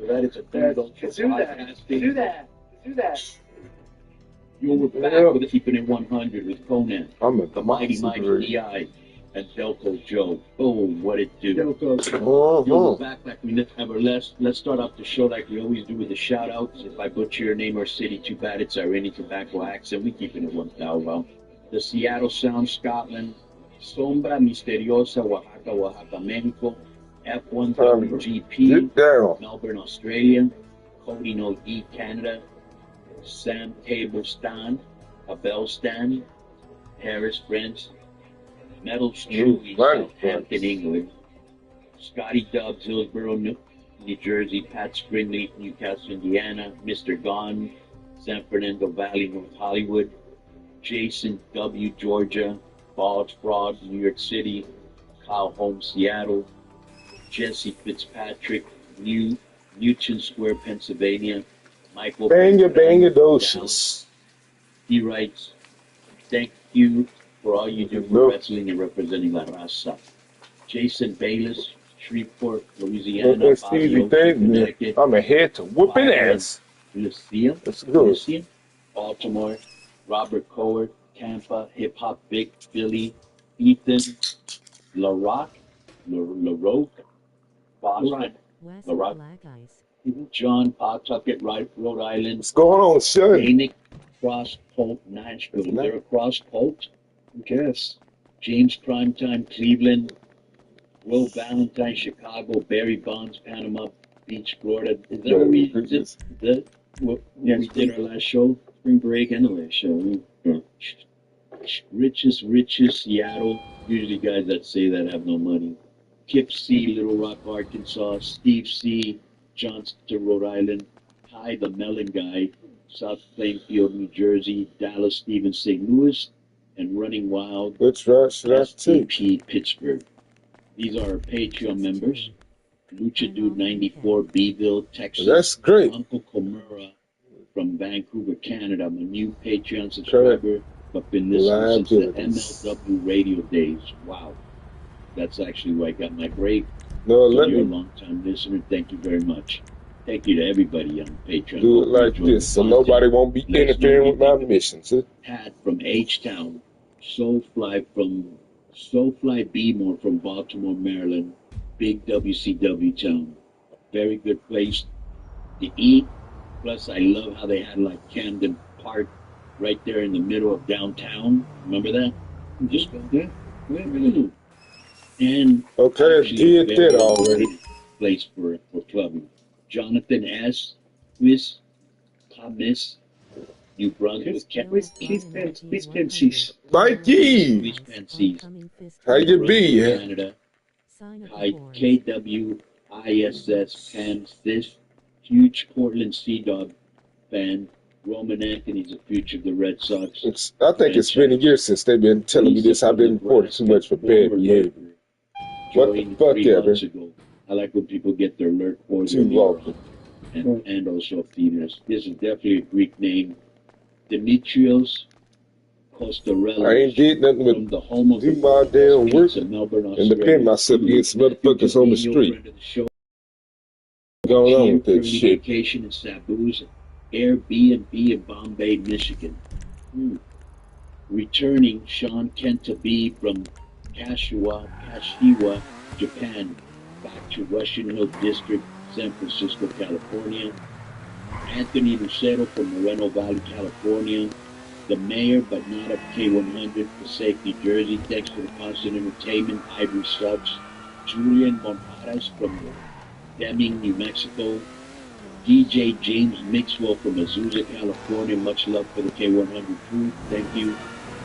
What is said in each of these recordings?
That is a Do that. You're back with Keeping It 100 with Conan, I'm at the Mighty Mike DI, and Delco Joe. Oh, what it do? You're back like we never left. Let's start off the show like we always do with the shout outs. If I butcher your name or city, too bad. It's Irene Tobacco accent. We keeping it 1,000. The Seattle Sound, Scotland. Sombra Misteriosa, Oaxaca, Oaxaca, Mexico. F1 WGP, Melbourne, Australia. Cody No E, Canada. Sam Table Stand, Abel Stand, Paris, France. Metals Chewy, Southampton, England. Scotty Dubs, Hillsborough, New Jersey. Pat Springley, Newcastle, Indiana. Mr. Gone, San Fernando Valley, North Hollywood. Jason W, Georgia. Balls Fraud, New York City. Kyle Holmes, Seattle. Jesse Fitzpatrick, Newton Square, Pennsylvania. Michael Bangerdocious. He writes, thank you for all you do for wrestling and representing La Raza. Jason Bayless, Shreveport, Louisiana. Connecticut. I'm ahead to whooping ass. Lucia, Baltimore. Robert Coward, Tampa. Hip Hop Big Philly. Ethan LaRoque, Boston. LaRoque. John Pawtucket, Rhode Island. What's going on, son? Danick Cross Polk, Nashville. Is there a Cross Polk? I guess. James Primetime, Cleveland. Will Valentine, Chicago. Barry Bonds, Panama Beach, Florida. Is that what we did our last show? Spring break and the last show. Richest, Seattle. Usually guys that say that have no money. Kip C, Little Rock, Arkansas. Steve C, Johnston, Rhode Island. Ty, the Melon Guy, South Plainfield, New Jersey. Dallas, Stevens, St. Louis. And Running Wild, which route should I take? STP, Pittsburgh. These are our Patreon members. Lucha Dude 94, Beeville, Texas. That's great. Uncle Komura from Vancouver, Canada. I'm a new Patreon subscriber, but been listening since the MLW radio days. Wow. That's actually where I got my break. No, so you're a long-time listener. Thank you very much. Thank you to everybody on Patreon. Do it like this, so nobody won't be interfering with my missions. Pat from H-Town. Soulfly Beemore from Baltimore, Maryland. Big WCW town. Very good place to eat. Plus, I love how they had like Camden Park right there in the middle of downtown. Remember that? Just go there. And okay, did that already. Place for clubbing. Jonathan S. Quiz Thomas, New Brunswick. Keith Pence's. Mikey! How you be? Canada. KWISS Pam Sis. Huge Portland Sea Dog fan. Roman Anthony's a future of the Red Sox. I think it's been a year since they've been telling me this. I've been reporting too much for bad behavior. What the fuck ever? I like when people get their alert boards and also females. This is definitely a Greek name. Demetrios Costarelli. I ain't did nothing with the home of do my damn work Melbourne, and defend myself against motherfuckers on the street. Going on with that shit. Vacation in Sabu's Airbnb in Bombay, Michigan. Returning Sean Kentabe from Kashiwa, Japan, back to Russian Hill District, San Francisco, California. Anthony Lucero from Moreno Valley, California. The mayor, but not of K100, Passaic, New Jersey. Thanks for the constant entertainment. Ivory Subs. Julian Monjaras from Deming, New Mexico. DJ James Mixwell from Azusa, California. Much love for the K100 crew. Thank you.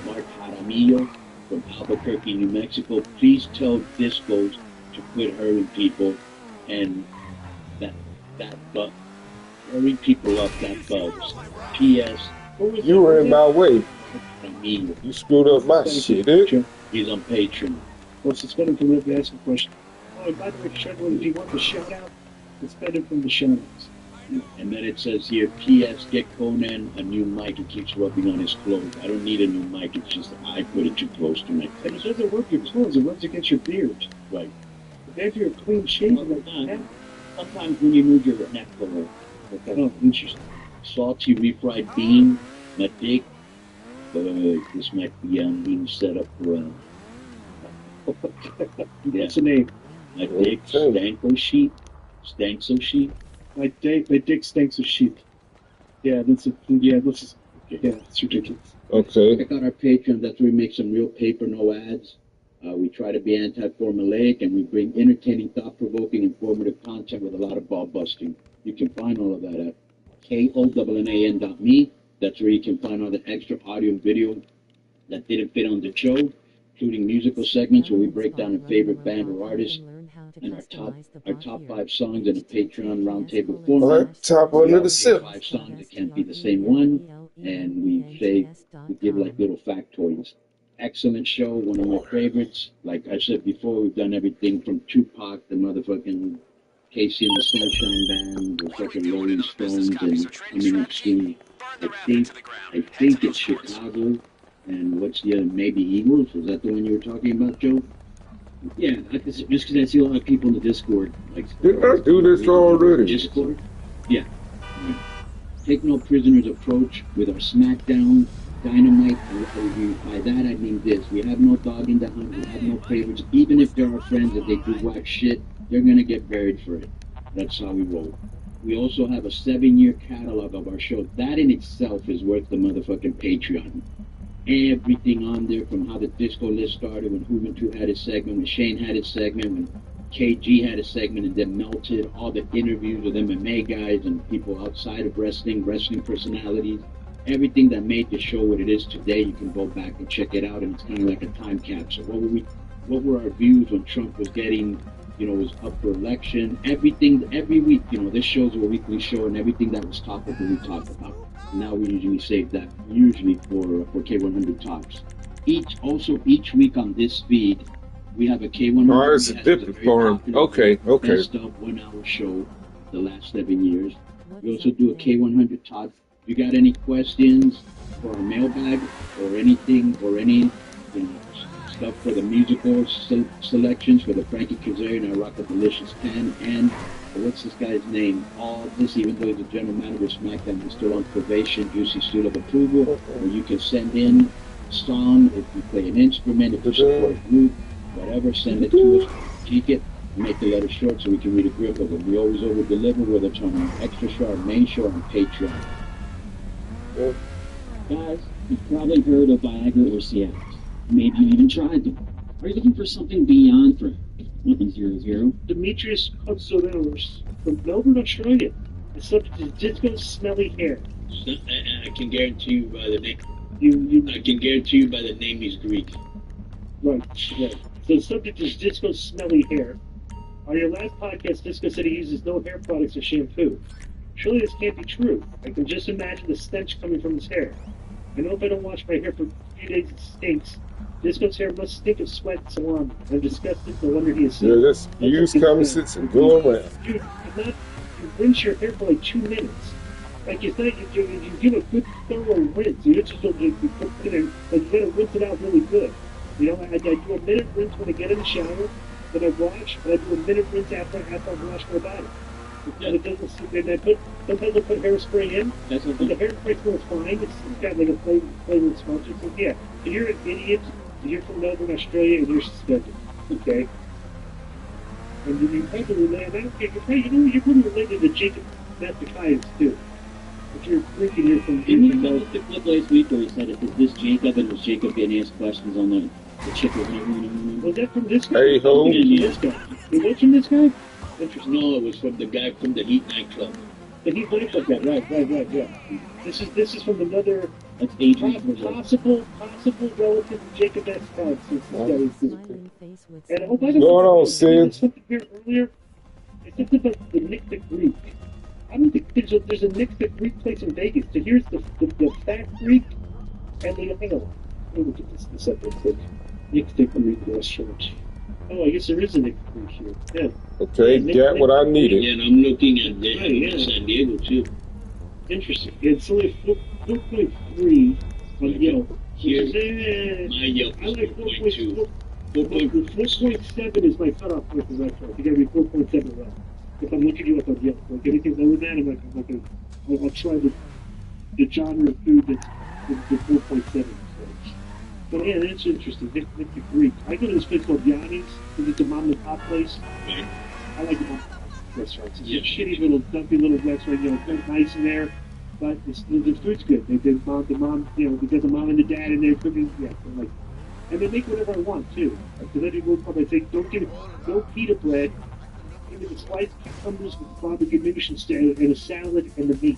Mark Jaramillo from Albuquerque, New Mexico. Please tell Discos to quit hurting people and that bug. Hurry people up, that bugs. P.S. You were in my way. You screwed up my shit, dude. He's on Patreon. Well, suspended from Rick asked a question. Oh, by the way, Shadowland, do you want the shout out? Suspended from the shout outs. And then it says here, P.S. Get Conan a new mic. It keeps rubbing on his clothes. I don't need a new mic. It's just I put it too close to my face. It doesn't rub your clothes. It rubs against your beard. Right. But if you're a clean shaven like that, Sometimes when you move your neck forward. Okay. Oh, interesting. Salty refried bean, my dick. This might be being set up for What's the name? my dick stanko sheep. Stanko sheep. My dick stinks of sheep. Yeah, that's a, yeah, this is, yeah, it's ridiculous. Okay. Check out our Patreon. That's where we make some real paper, no ads. We try to be anti-formulaic, and we bring entertaining, thought-provoking, informative content with a lot of ball busting. You can find all of that at KONNAN.me. That's where you can find all the extra audio and video that didn't fit on the show, including musical segments where we break down a favorite band or artist and our top 5 songs in a Patreon roundtable format. Top one of the sip. 5 songs that can't be the same one, and we give like little factoids. Excellent show, one of my favorites. Like I said before, we've done everything from Tupac, the motherfucking Casey and the Sunshine Band, the fucking Rolling Stones, and coming up soon. I think it's Chicago, and what's the other? Maybe Eagles. Was that the one you were talking about, Joe? Yeah, just because I see a lot of people in the Discord. Like, didn't I do this already? Discord? Yeah. Take no prisoners approach with our SmackDown Dynamite review. By that I mean this: we have no dog in the hunt. We have no favorites. Even if they're our friends, if they do whack shit, they're gonna get buried for it. That's how we roll. We also have a 7-year catalog of our show. That in itself is worth the motherfucking Patreon. Everything on there, from how the disco list started, when Juventud had his segment, when Shane had his segment, when KG had a segment and then melted, all the interviews with MMA guys and people outside of wrestling personalities, everything that made the show what it is today. You can go back and check it out, and it's kind of like a time capsule. What were our views when Trump was getting, was up for election? Everything, every week, this show's a weekly show, and everything that was topical we talked about. And now we usually save that for K100 Talks. Each week on this feed, we have a K100. Oh, it's a different form. Okay. Best of 1 hour show the last 7 years. We also do a K100 Talks. If you got any questions for our mailbag or anything or any stuff for the musical selections for the Frankie Kazarian, I rock a delicious pen, and what's this guy's name? All this, even though he's the general manager of SmackDown, he's still on probation, juicy seal of approval, or you can send in a song if you play an instrument, if you support a group, whatever, send it to us, critique it, make the letter short so we can read a grip of it. We always over deliver, whether it's on our extra show, our main show, on Patreon. Guys, you've probably heard of Viagra or Cialis. Maybe you even tried them. Are you looking for something beyond for nothing 00? Demetrius Consoleros from Melbourne, Australia, is subject to disco smelly hair. I can guarantee you by the name. I can guarantee you by the name he's Greek. Right. So subject is disco smelly hair. On your last podcast, Disco said he uses no hair products or shampoo. Surely this can't be true. I can just imagine the stench coming from his hair. I know if I don't wash my hair for a few days, it stinks. Disco's hair must stink of sweat and salami. I'm disgusted. No wonder he is sick. Yeah, that's use common sense and go around. Dude, you rinse your hair for like 2 minutes. Like it's not you give a good thorough rinse. You just don't you put it in, like you gotta rinse it out really good. I do a minute rinse when I get in the shower, then I wash, and I do a minute rinse after I wash my body. And it doesn't. And sometimes I put hairspray in, and the hairspray smells fine. It's got like a flavored smell. So yeah, if you're an idiot, if you're from Melbourne, Australia, and you're suspended, okay? And you probably related. You're probably related to Jacob Mathakaias too. If you're Greek and you're from Melbourne. The clip last week where he said it was this Jacob, and it was Jacob getting asked questions on the chick with Was that from this guy? Hey ho. This guy. Was that from this guy? Interesting. No, it was from the guy from the Heat nightclub. The Heat nightclub guy. Right. Yeah. This is from another. That's Adrian. Possible relative to Jacob Mathakaias. And by the way, going on, Sid? Something here earlier. It's something about the Nick the Greek. I don't think there's a Nick the Greek place in Vegas. So here's the Fat Greek and the hang on. Let me look at this up real quick. Nick the Greek restaurant. Oh, I guess there is a Nick the Greek here. Yeah. Okay, got what I needed. Yeah, and I'm looking at San Diego too. Interesting. It's only 4.3 on Yelp. Here's my Yelp I is like 4.2. 4.7 is my cutoff point for restaurant. You gotta be 4.7 well. if I'm looking you up on Yelp. Like anything lower than that, I'll try the genre of food that's the 4.7. But yeah, that's interesting. Nick the Greek. I go to this place called Yanni's. It's a mom and pop place. Right. I like the mom and pop restaurants. It's a shitty little, dumpy little restaurant. You know, it's nice in there, but the food's good. The mom, you know, because the mom and the dad in there cooking. Yeah, like, and they make whatever I want too. Because I do go pub, I say, don't give no pita bread. Give me the sliced cucumbers with barbecue ganoush and a salad and the meat.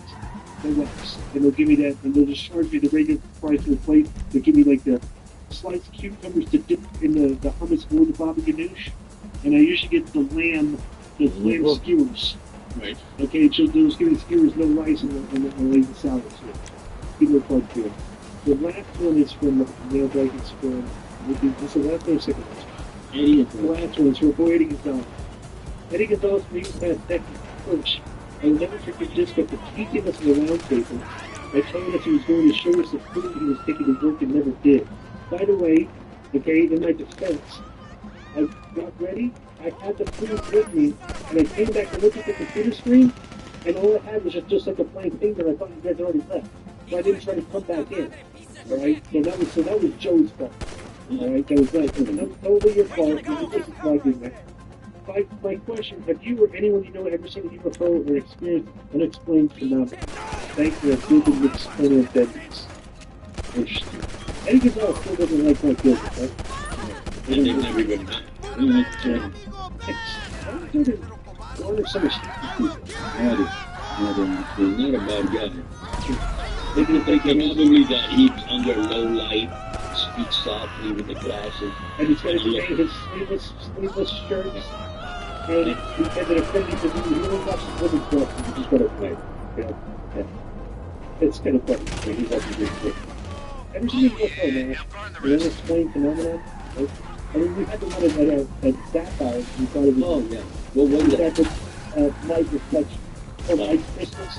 The rice. And they'll give me that, and they'll just charge me the regular price for the plate. They'll give me like the sliced cucumbers to dip in the hummus or the barbecue ganoush. And I usually get the lamb skewers. Right. Okay, so those give me skewers, no rice, and the salad. So people are quite good. The last one is from Neil Bacon's from. This is the last one or second one? Eddie. The last one is from Eddie Gonzalez. Eddie Gonzalez from East Texas coach. I will never forget this, but the he gave us in the round table by telling us he was going to show us the food he was taking to work and never did. By the way, okay, in my defense, I got ready, I had the food with me, and I came back and looked at the computer screen, and all I had was just like a blank thing that I thought you guys already left. So I didn't try to come back in. Alright? So that was Joe's fault. Alright, that was totally your fault. You just plugged in. My question, have you or anyone you know ever seen a UFO or experienced unexplained phenomena? Thanks for a good and explainer of deadness. Interesting. Eddie Gonzalez still doesn't like my business, right? And they've never been back. I don't do the order so much. He's not a bad guy. They probably that he's under low light, speaks softly with the glasses. And he's going to say his sleeveless shirts. And he said that if he really watches women's stuff, he's just going to play. Yeah. It's kind of funny. He's like a good kid. Ever seen this before, man? The unexplained phenomenon? Right? I mean, we had the one at Sapphire. We thought it was. Oh, yeah. What was that? Night reflection. Oh, ice crystals.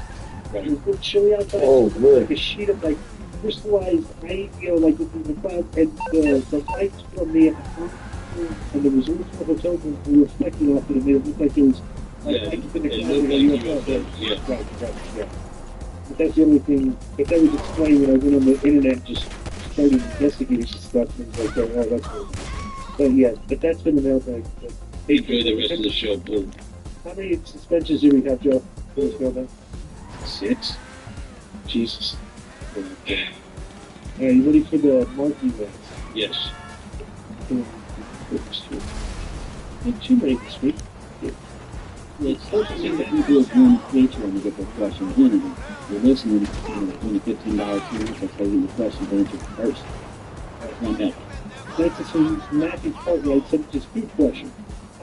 Right. It was a little chilly outside. Oh, so man. like a sheet of like crystallized ice, you know, like the clouds, and the lights from the and the resorts for the hotels were reflecting off it, and made it look like it was like lights in the clouds. Yeah. Right, yeah. But that's the only thing. But that was explained when I went on the internet and just started investigating some stuff and things like that. Oh, that's cool. But yeah, but that's been the mailbag. Enjoy the rest of the show, Paul. How many suspensions do we have, Joe, for this mailbag? 6. Jesus. Okay. All right, you ready for the marquee ones? Yes. Not too many this week. It's focusing that people of one nature when they get their questions in, and you're listening, $20, $15 tiers, that's how you get your questions answered first. One minute. Next is from Matthew Cartwright, sent this food question.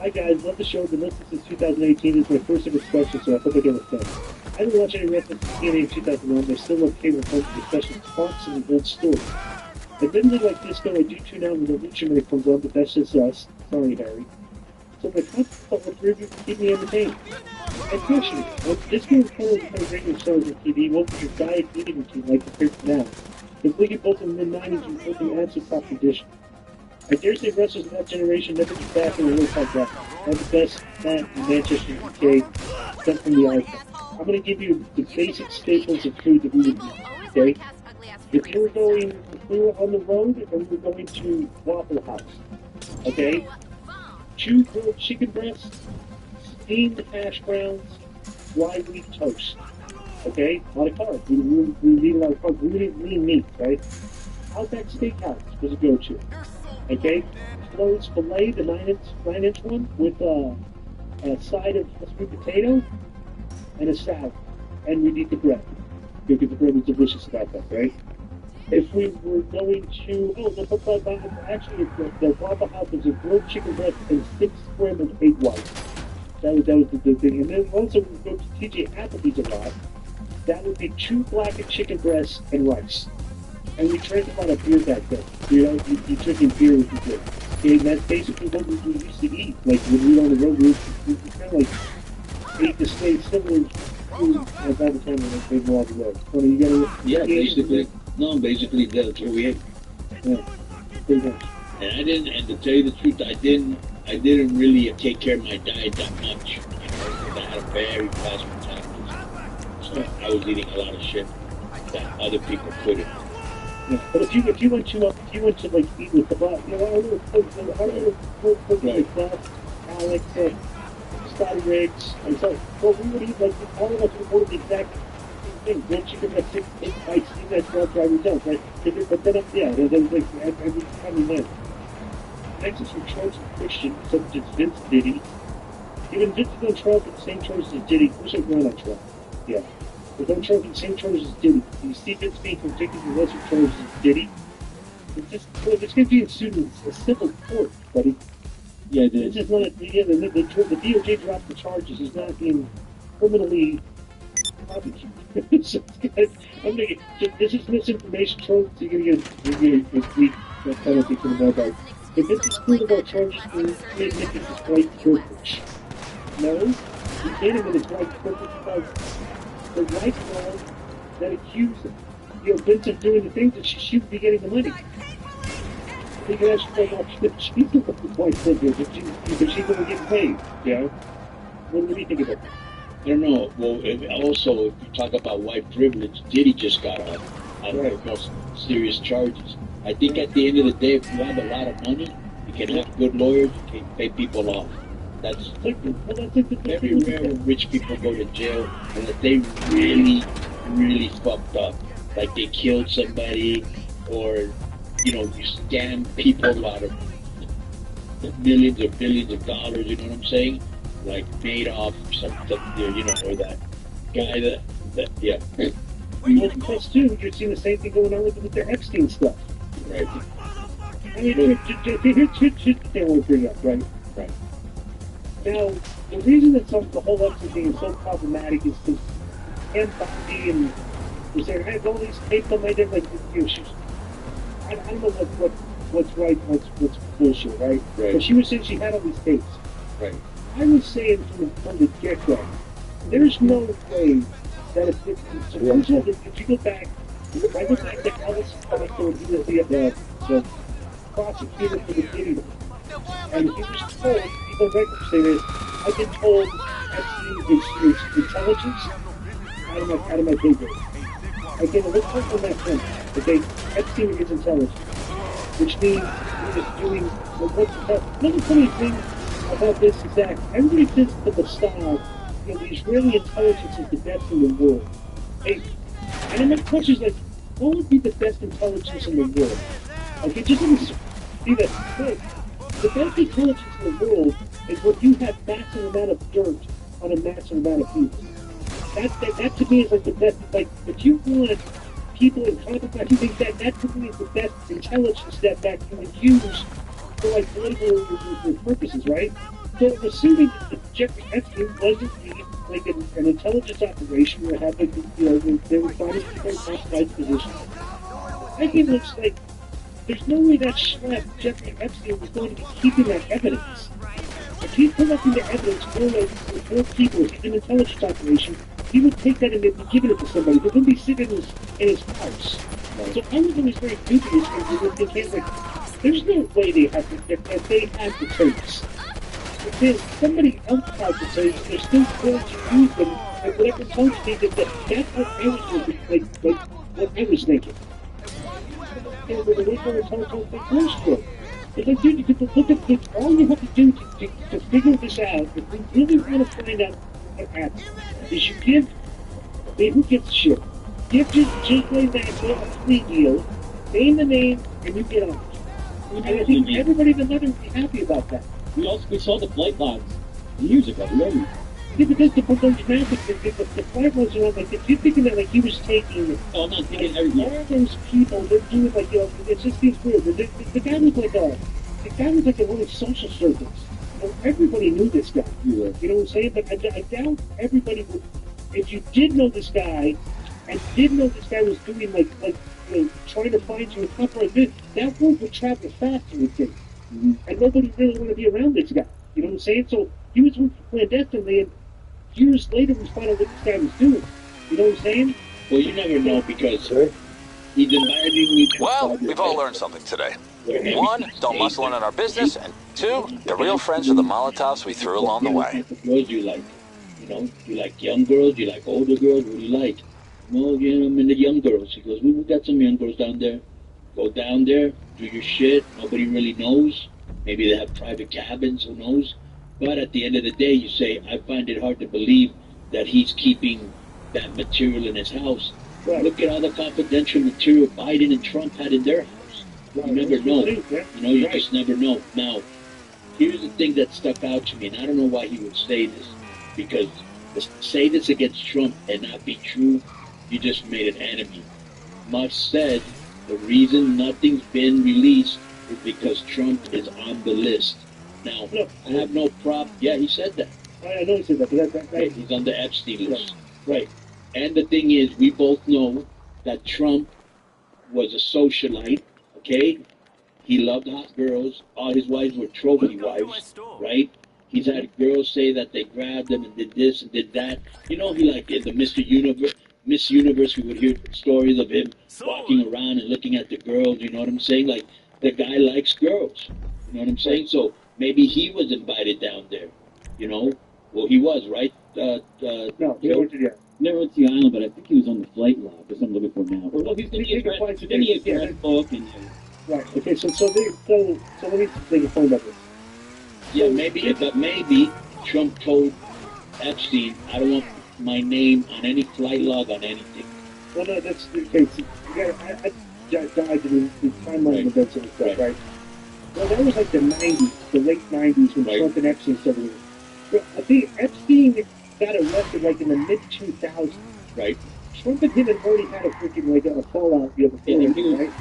Hi guys, love the show. Been listening since 2018. It's my first ever question, so I hope I get a sense. I didn't watch any wrestling since TNA in 2001. I still love cable films, especially talks and old stories. I didn't really like disco. I do tune out when the Lucha when it comes on, but that's just us. Sorry, Harry. So my thought was really to keep me entertained. And question, disco is kind of regular shows on TV. What was your diet eating routine like compared to now? If we get both in the mid-90s, we both in absolute top condition. I dare say wrestlers of that generation never get back in the World Cup bracket. One of the best man in Manchester, UK, sent from the iPhone. I'm going to give you the basic staples of food that we would eat, okay? If we were on the road and we were going to Waffle House, okay? 2 grilled chicken breasts, steamed hash browns, dry wheat toast, okay? A lot of carbs. We eat a lot of carbs. We eat lean meat, right? Outback Steakhouse was a go-to. Okay, Flo's filet, the 9-inch one, with a side of sweet potato and a salad, and we'd eat the bread because the bread was delicious about that, right? If we were going to, actually, the Waffle House was a grilled chicken breast and 6 scrambled egg whites. That was the thing. And then also we would go to TJ Applebee's a lot. That would be 2 blackened chicken breasts and rice. And we drank a lot of beer back then. You know, you drinking beer would be good. And that's basically what we used to eat. Like when we were on the road, we kind of like ate the same similar food by the time we were on the road. Well, you gotta, basically. No, basically that's what we ate. Yeah, pretty much. And to tell you the truth, I didn't really take care of my diet that much. You know, I had a very fast metabolism. So I was eating a lot of shit that other people couldn't. Yeah, but if you went to like eat with the boss, you know, our little cookie with Alex, Scotty Riggs, and so well, we would eat like all of us would order the exact same thing. Then you could have 6, 8 bites, you guys go drive yourself, right? But then yeah, then like every time we went. Texas were Charles and Christian, except it's Vince Diddy. Even Vince is on trial for the same charges as Diddy. Who's like going on trial? Yeah. They're on trial for the same charges as Diddy. You see Vince being convicted of lesser charges as Diddy. It's just, well, it's going to be ensued in a civil court, buddy. Yeah, this is not, the DOJ dropped the charges. He's not being criminally prosecuted. So, I'm making, this is misinformation, Charles. You're going to get week penalty for the mobile. If this is clear about charges being made with his white privilege. No, you can't admit his white privilege because the white girl that accused Vince of doing the things that she would be getting the money. You can ask her about she's the white privilege if she's going to get paid. Yeah. What do you think about that? I don't know. Well, also, if you talk about white privilege, Diddy just got off on the most serious charges. I think at the end of the day, if you have a lot of money, you can have good lawyers, you can pay people off. That's very rare when rich people go to jail unless they really, really fucked up. Like they killed somebody or, you scam people out of millions or billions of dollars, you know what I'm saying? Like Madoff or something, or that guy that yeah. Well, plus too, you're seeing the same thing going on with the Epstein stuff. Right. I mean, here's the thing I want to bring up, right? Right. Now, the reason that the whole Epstein thing is so problematic is because Ann Bondi and was there had all these tapes on my head, like, I don't know what's right, what's bullshit, right? But she was saying she had all these tapes. Right. I was saying from the get-go, there's no way that if you go back, if I go back to Elvis Costello, and he was the prosecutor for the video, and he was told, people records say this, I've been told Epstein is intelligence out of my pay grade. I get a little point on that front, okay? Epstein is intelligence, which means he was doing another funny thing about this is that everybody thinks that the style, the Israeli intelligence is the best in the world. Hey, and then the question is like, what would be the best intelligence in the world? Okay, just let me see that. Hey, the best intelligence in the world is when you have massive amount of dirt on a massive amount of people. That to me is like the best. Like, if you want people in conflict, I think that to me is the best intelligence that you would use for like political purposes, right? So assuming that Jeffrey Epstein wasn't like an intelligence operation where had like they were finding people in classified positions, I think it looks like there's no way that schlep Jeffrey Epstein was going to be keeping that evidence. If he's collecting the evidence for 4 people, if he's an intelligence operation, he would take that and be giving it to somebody. They wouldn't be sitting in his house. So I was always very dubious when they came like, there's no way they have to, if they have the tapes. If somebody else has the tapes, they're still going to use them, and whatever tells me that's what I was thinking, like what I was thinking. And when they go and tell they close to it. It's like, dude, you could look at this, all you have to do to figure this out, if you really want to find out what happened, is you give, who gets shit? Give just like that a plea deal, name the name, and you get out. And I think everybody in the mother would be happy about that. We saw the flight logs years ago, remember? Yeah, because the flight logs are on, like, if you're thinking that, like, he was taking, I'm not thinking everything. all those people, they're doing, like, it just seems weird. The guy was like a really social circus. Everybody knew this guy. You know what I'm saying? But I doubt everybody would, if you did know this guy, and did know this guy was doing, trying to find you a couple like this, that word would travel fast, you would think. Mm-hmm. And nobody really want to be around this guy. You know what I'm saying? So he was working clandestinely, and years later we found out what this guy was doing. You know what I'm saying? Well, you never know because he's inviting me to. Well, we've all learned something today. 1, don't muscle in on our business, and 2, the real friends are the Molotovs we threw along the way. What you like? You know, do you like young girls? Do you like older girls? What do you like? No, you know, I'm into young girls. He goes, we got some young girls down there. Go down there, do your shit. Nobody really knows. Maybe they have private cabins, who knows? But at the end of the day, you say, I find it hard to believe that he's keeping that material in his house. Right. Look at all the confidential material Biden and Trump had in their house. Right. You never know. You know, you just never know. Now, here's the thing that stuck out to me, and I don't know why he would say this, because to say this against Trump and not be true, you just made an enemy. Musk said the reason nothing's been released is because Trump is on the list. Now, I have no problem. Yeah, he said that. I know he said that, but right. He's on the Epstein list. Right. And the thing is, we both know that Trump was a socialite, okay? He loved hot girls. All his wives were trophy wives, right? He's had girls say that they grabbed him and did this and did that. You know, he like in the Miss Universe, we would hear stories of him walking around and looking at the girls. You know what I'm saying? Like, the guy likes girls. You know what I'm saying? So maybe he was invited down there. You know? Well, he was, right? No, he went to, never went to the island, but I think he was on the flight log or something before now. Well, he's going to get a grand book and... Right. Okay. So let me make a point about this. Yeah, maybe Trump told Epstein, I don't want my name on any flight log on anything. Well, no, that's the case. I died in the timeline of events and stuff, right? Well, that was like the 90s, the late 90s when Trump and Epstein started. I think Epstein got arrested like in the mid 2000s. Right. Trump and him had already had a freaking like a fallout before, right?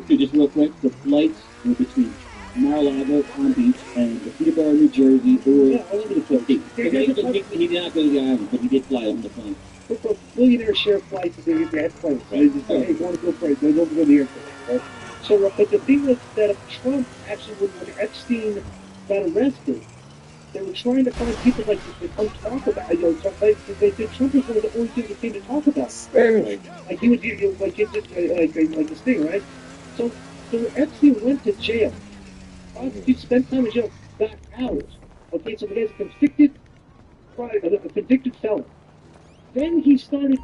Just real quick, the flights were between Mar-a-Lago, Palm Beach, and the Peterborough, New Jersey, or all over the place. He did not go to the island, but he did fly on the plane. Billionaire share flights that they had planes. So they just say, hey, you want to go play? They go to the airport, right? So, but the thing was that Trump actually, when Epstein got arrested, they were trying to find people like to come talk about it. You know, they said Trump was one of the only things that came to talk about. Like he would like this thing, right? So Epstein went to jail. He spent time in jail, got out. Okay, so the guy's a convicted felon. Then he started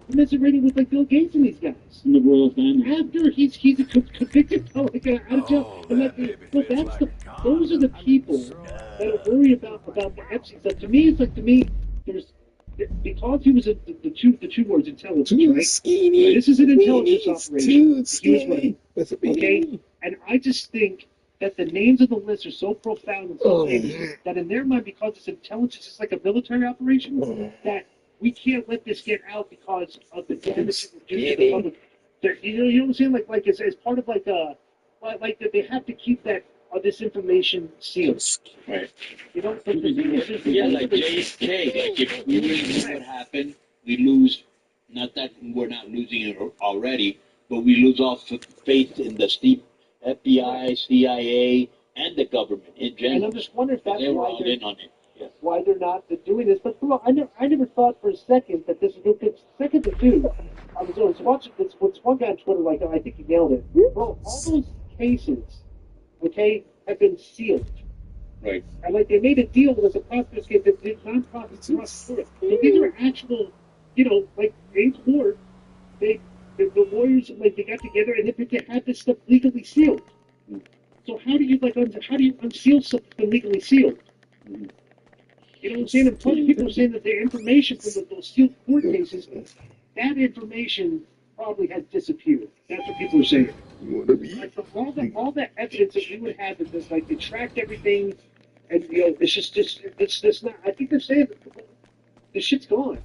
commiserating with like Bill Gates and these guys. In the royal family. After he's a convicted felon, like out of jail. And like, those are the people that are worried about the Epstein stuff. To me, there's because he was the two words intelligence, right? Skinny. Right? This is an intelligence operation. He was right. Okay, and I just think that the names of the list are so profound and so famous that in their mind, because it's intelligence, it's like a military operation, that we can't let this get out because of the damage it will do to the public. You know what I'm saying? Like as part of like that they have to keep that this information sealed. Right. You know? Yeah, like JFK. Like if we really know what happened, we lose. Not that we're not losing it already, but we lose all faith in the FBI, CIA, and the government in general. And I'm just wondering if that's they were all in on it. Yeah. Why they're not doing this. But bro, I never thought for a second that this was good. Second to two, I was watching this. One guy on Twitter, like, I think he nailed it. Bro, all those cases, okay, have been sealed. Right. And like they made a deal with a prosecutors case that did non-profit prosecutors. So these are actual, you know, like in court, the lawyers like they got together and they had this stuff legally sealed. So how do you unseal something legally sealed? You know what I'm saying? And plus people are saying that the information from those sealed court cases, that information probably has disappeared. That's what people are saying. Like all the evidence that we would have is just like they tracked everything, and you know it's just not. I think they're saying that the shit's gone.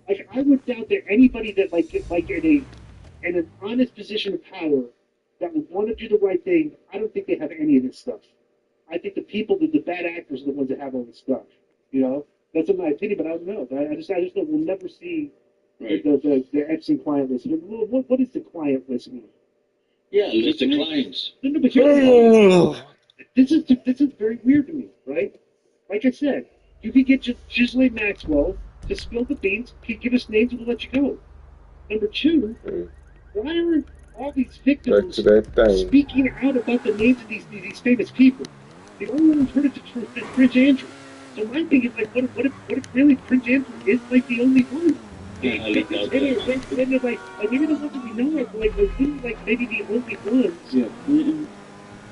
Like I would doubt that anybody that like in an honest position of power that would want to do the right thing. I don't think they have any of this stuff. I think the people, the bad actors, are the ones that have all this stuff. You know, that's in my opinion, but I don't know. I just know we'll never see the Epstein client list. What is the client list mean? Yeah, list of clients. No, but this is very weird to me, right? Like I said, you could get Ghislaine Maxwell to spill the beans, give us names, and we'll let you go. Number two, why aren't all these victims speaking out about the names of these famous people? The only one who's heard it is Prince Andrew. So my thing is like, what if really Prince Andrew is like the only one? Yeah, I like And they're like maybe the ones that we know are like really like maybe the only ones. Yeah, Clinton.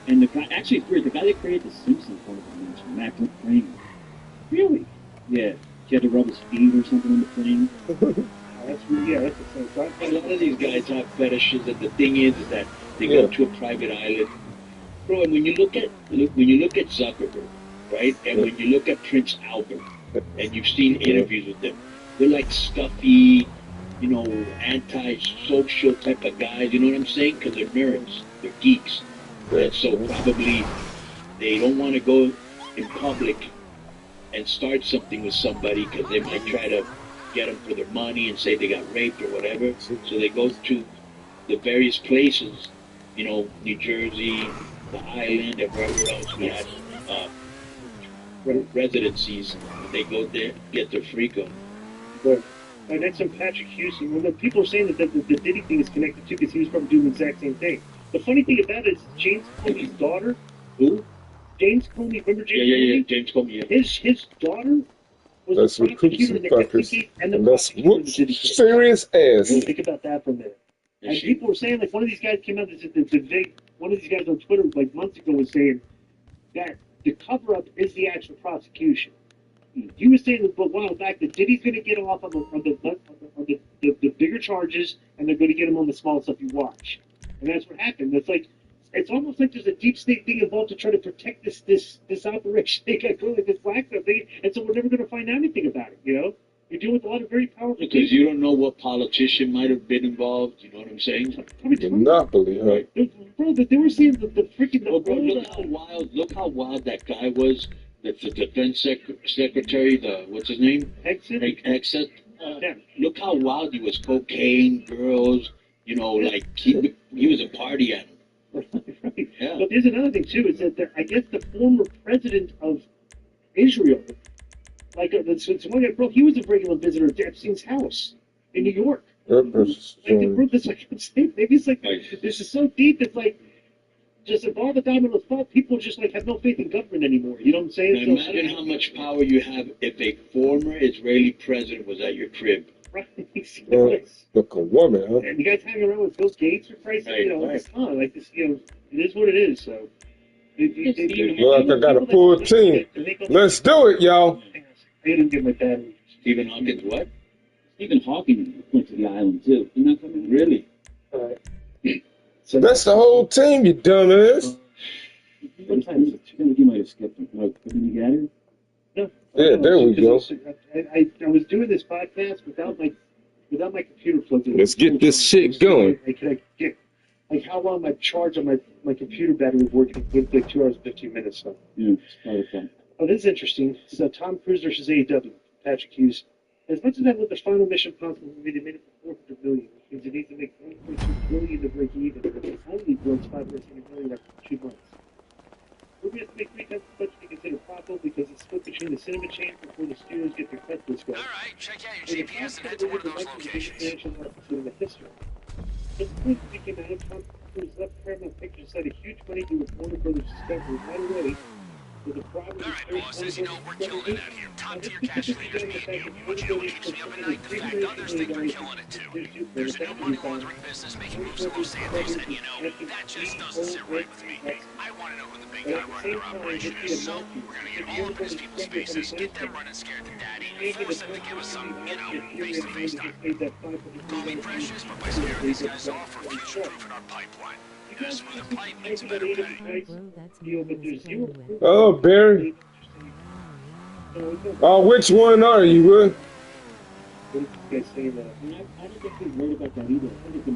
And the guy, actually, it's weird. The guy that created The Simpsons, one of them mentioned, Matt Groening. Really? Yeah, he had to rub his feet or something on the plane. That's really, yeah, that's the same. So A lot of these guys have fetishes, and the thing is that they go to a private island, bro. And when you look at Zuckerberg, right, and when you look at Prince Albert, and you've seen interviews with them, they're like stuffy, you know, anti-social type of guys. You know what I'm saying? Because they're nerds, they're geeks, and so probably they don't want to go in public and start something with somebody because they might try to get them for their money and say they got raped or whatever. So they go to the various places, you know, New Jersey, the island, and wherever else we had residencies. They go there, get their freak on. But that's some Patrick Houston. Well, people are saying that the Diddy thing is connected too because he was probably doing the exact same thing. The funny thing about it is James Comey's daughter. Who? James Comey. Remember James Comey? Yeah, James Comey. Yeah. His daughter was That's the prosecutor in the case and the prosecutor in the Diddy case. serious ass. Well, think about that for a minute. And people were saying, like, one of these guys came out, one of these guys on Twitter, like, months ago was saying that the cover-up is the actual prosecution. He was saying a while back that Diddy's going to get off on the bigger charges, and they're going to get him on the small stuff you watch. And that's what happened. It's almost like there's a deep state thing involved to try to protect this operation. They got going, like this black stuff thing, and so we're never going to find out anything about it, you know? You're dealing with a lot of very powerful because people. you don't know what politician might have been involved. You know what I'm saying? Monopoly, huh? Bro, they were saying the freaking... Bro, look how wild that guy was. The defense secretary, what's his name? Exit. Look how wild he was. Cocaine, girls, you know, like he was a party animal. Right. Yeah. But there's another thing too, is that I guess the former president of Israel, like one guy, bro, he was a regular visitor at Epstein's house in New York. Maybe it's like this is so deep. It's like just if all the dominoes fall, people just like have no faith in government anymore. You know what I'm saying? Now imagine how much power you have if a former Israeli president was at your crib. Right. Look, a woman, huh? And you guys hang around with Bill Gates, for Christ's sake, you know, it's fun. Like this, you know, it is what it is. So, look, I got a full team. Let's do it, y'all. I didn't get my dad. Stephen Hawkins, what? Stephen Hawking went to the island too. Isn't that something? Really? So that's the whole team, you dumbass. What time is it? You might have skipped it. Like, didn't you get it? No. Yeah, there we go. I was doing this podcast without my computer plugged in. Let's get this shit going. Could I get like how long my charge on my computer battery was working? With like 2 hours and 15 minutes. So. Yeah, it's probably fun. Oh, this is interesting. So Tom Cruise versus AEW. Patrick Hughes. As much as I want the final Mission Possible movie, they made it for $400 million, which means it needs to make $1.2 billion to break even, but it only grows $570 million after 2 months. The movie has to make 3 times as much to be considered profitable because it's split between the cinema chain before the studios get their cut list going. All right, check out your GPS and head to one of those locations. In the history. Just movie came out, Tom Cruise left Paramount Pictures decided huge money to his Warner Brothers Discovery right away. With a problem All right, bosses, you know, we're killing it out here. Top tier cash leaders meeting. What you know keeps me up at night? The fact others think they're killing it too. There's a new money laundering business making moves in Los Angeles, and you know, that just doesn't sit right with me. I want to know who the big guy running their operation is. So we're going to get all up in these people's faces, get them running scared to daddy, and force them to give us some, you know, face-to-face time. Call me precious, but by scaring these guys off, we're future-proofing our pipeline. A smoother pipe means better pay. Oh, Barry. Oh, which one are you,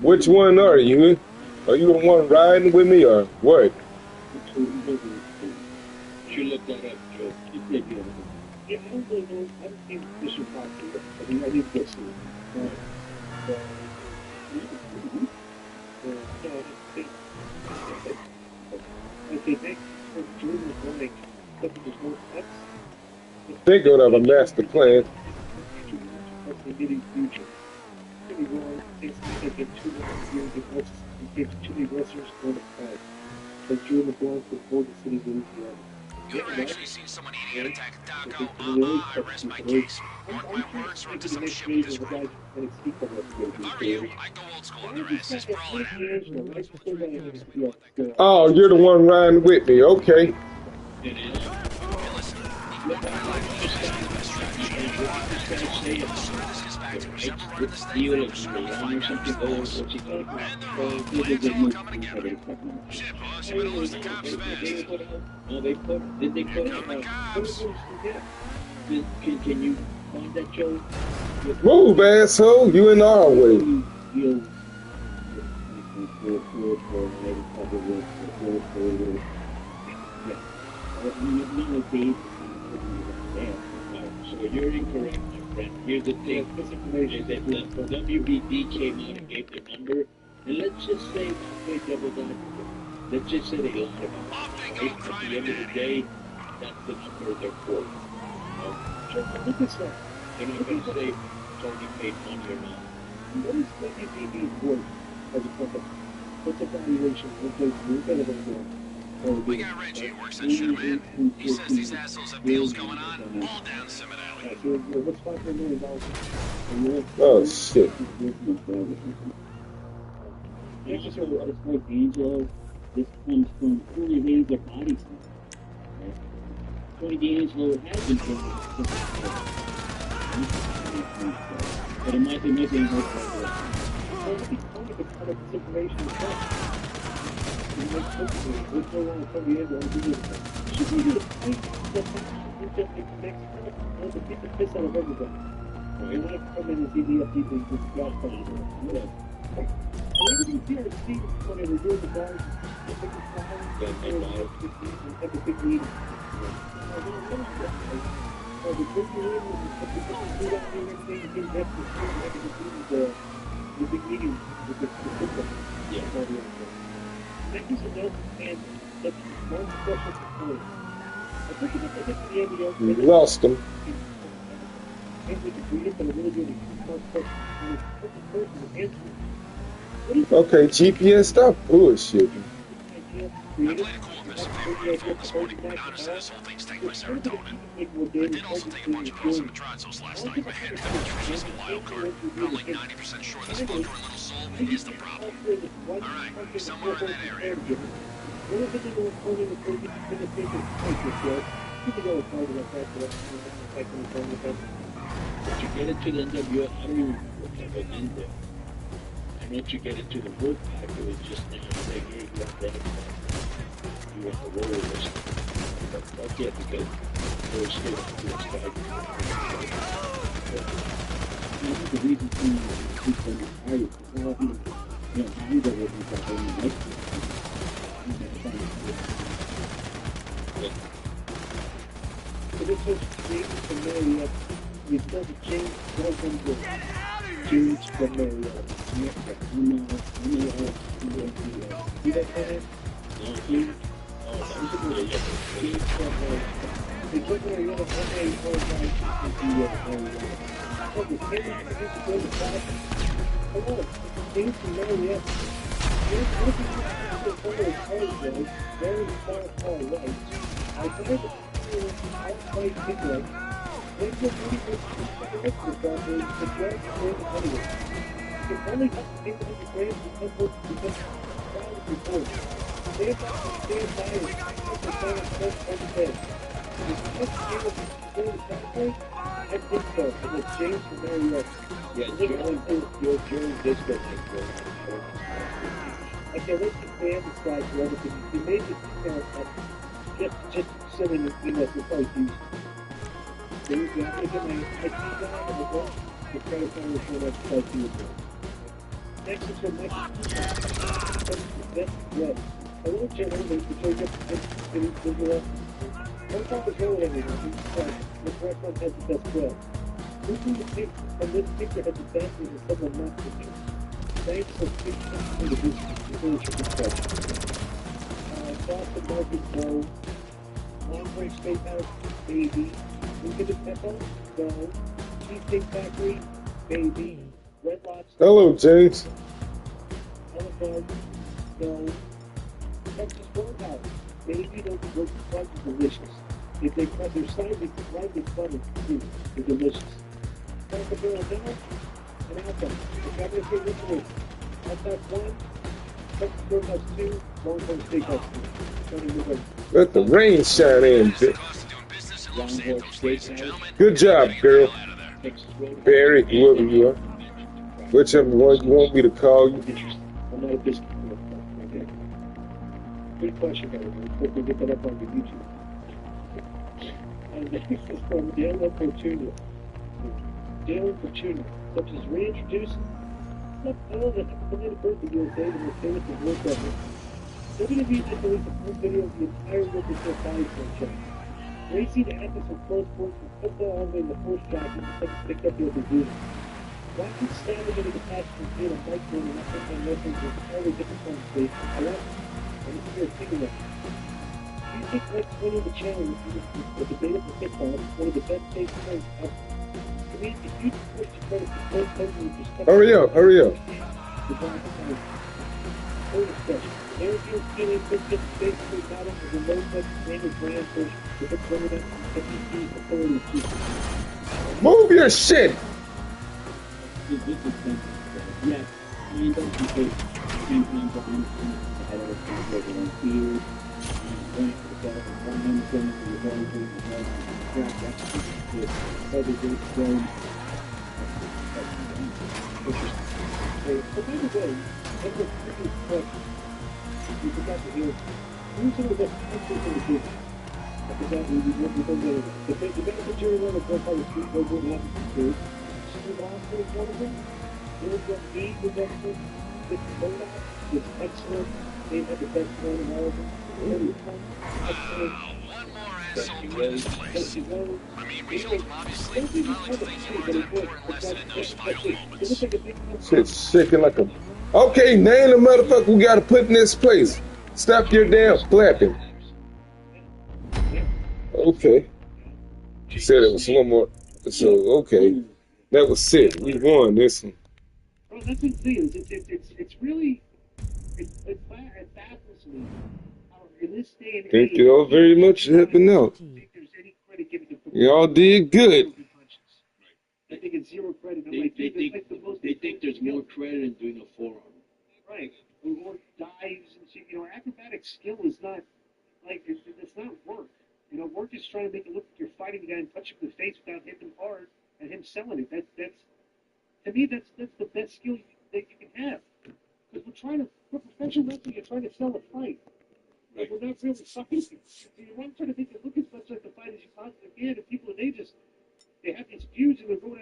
Which one are you? Are you the one riding with me or what? You look that up, Joe. Yeah, I don't really know. I haven't seen Mission Possible. I mean, I need to go see it. Okay, thanks for joining the morning. Look at this more cuts. They go to have a master plan. Future. Pretty wrong. Things like in 200 years ago, he gave too many wrestlers going to fight. Like Drew McGraw for Golden City Louisiana. You ever actually seen someone eating at Attack Taco? I rest my case. Mark my words, we're up to some shit with this group. If I were you, I'd go old school on their asses, brawling at it. Oh, you're the one riding with me. Okay. It is. Hey, listen, even the better life is his best strategy. Because all the services back to whichever run of the state finish, we find out who's the boss. And they're all plans all coming together. Shit, boss, you better lose the cops fast. No, they put. Did they Here put? come the cops. Can you find that, Joe? Move, asshole. You in our way. So you're incorrect, my friend. Here's the thing. Is that the WBD came out and gave their number, and let's just say, let's just say they lied about it. Right? At the end of the day, that's the number they're for. Look at that. They're not going to say Tony paid money or not. What is WBD worth as a company? What's the valuation? We're going to go. We got Reggie who works that shit, man. He says these assholes have deals going on all down Summit Alley. What's $500 million? Oh, shit. This is what it's like, D'Angelo. This comes from Tony Hayes' body stuff. Tony D'Angelo has been doing this. But it might be making it work like that. Only the kind of information is that. We don't want to come here and do this. Should we do the point that we just make the next time? Well, to beat the piss out of everybody. We want to come in and see the FTP with God from whatever. Everything's here at Steve when they were doing the bars. The biggest problem. Have a big meeting. The big meeting the big meeting with the football. Yeah. Thank you so much, and that's one special component. I think about the hit the NBA. You lost him. And we can read it, but I really do the Okay, GPS, stop bullshit. I played a cool bit of Favorite phone this morning, but honestly, this whole thing's taking my serotonin. I did also take a bunch of pills and metronidazole last night. Man, that tree is a wild card. I'm like 90% sure this fucker and little soul is the problem. Alright, somewhere in that area. But you get it to the NWO, I don't even remember in there. And once you get it to the wolf pack, it was just saying, hey, you got that. You want to roll with this. That's it, because they were scared to this guy. I think the reason he's been retired is a lot of he's over with that in the next So this was James from Marriott. We said that James wasn't the James from Marriott. See that kind James? Oh, that was a good James from They took Marriott and they told guys to be Marriott. Oh, the James from the back. Oh, look, James from Marriott. James looking at the photo of Carl, very far right. I tried to outside picnic. When you're ready for the property, the drag is anyway. You can only have to take 100 grams because the crowd is reported. They have to stand by and take the final step on the bed. If you just stand up and the pathway, I think so. And it's James from Marriott. Yeah, Joe Disco. Okay, let's just ban the slide for everything. You made this email up just sending an email to probably use. So you can get my IT guy and the book, the credit card is going to start to use it. Next is from Mike. That's what. I won't check everything because one time is really everything. The restaurant has the best bread. Who do you think from this picture has the best is someone not picture? Thanks for picking the business. Boston Market Bowl. Long Branch Steakhouse, baby. Look at the Pepper, go. Cheesesteak Factory, baby. Red Lobster. Hello, James. Elephant, go. Texas Roadhouse, Maybe those roast buns are delicious. If they cut their sides, they put lightly butter. They're delicious. Cracker Barrel dinner and outback. If I'm going to say which one, outback one, Texas Roadhouse two, Longhorn Steakhouse two. Let the rain shine in, bitch. Longhorn Steakhouse. Good job, girl. Texas Roadhouse. Barry, whoever you are. Whichever one you want me to call you. Interesting. I'm not a biscuit girl. Okay. Good question, by the way. Hope we get that up on the YouTube. And next is from Dale Fortuna. Dale Fortuna. Such as reintroducing. Not all the belated birthday deal Dave and the famous of work ever. WWE just released a full video of the entire World Before Body franchise. Racing to athletes from pro sports and football only in the first jockey picked up the other duty. Watching Savage into the patch from being a bike man and not picking on wrestlers with entirely different forms of faith. I love it. And this is your opinion of it. Do you think Lex winning the challenge with the beta for football is one of the best takes ever? I mean, if you push to credit the first person with your stuff. Hurry up, hurry up. Bonus question. Interview feeling could get basically got him as a low-tech standard brand push with the permanent MVP authority chief. Move your shit. Yes, and don't you take campaign for instance, ahead of the volunteers, and going to the one member going to the volunteers, and then track that's good. Other good going. But by the way, that's a pretty question. You forgot to hear who's some of the best actors in the business? After that, the beneficiary one of Grandpa the Street Road and Happy Street. Steve Austin is one of them. There's one Eve was excellent. Dick Kodak was excellent. They had the best one in all of them. Excellent. One more asshole put in his place. I mean, Regal's obviously probably thinks we're gonna more or less in those final moments. Shit's shaking like a... Okay, name the motherfucker we gotta put in this place. Stop your damn clapping. Okay. You said it was one more. So, okay. That was it. We won this one. Well, that's the thing. It's really... It baffles me how in this day and age... Thank you all very much for helping out. Y'all did good. I think it's zero credit. They think there's more credit in doing a forearm. Right. Or more dives and shit. You know, acrobatic skill is not like it's not work. You know, work is trying to make it look like you're fighting the guy and punching him in the face without hitting him hard and him selling it. That's to me that's the best skill that you can have. Because we're professional wrestling. You're trying to sell a fight. Like, we're not really fighting. You're not trying to make it look as much like the fight as you possibly can. And people, they have these feuds and they're going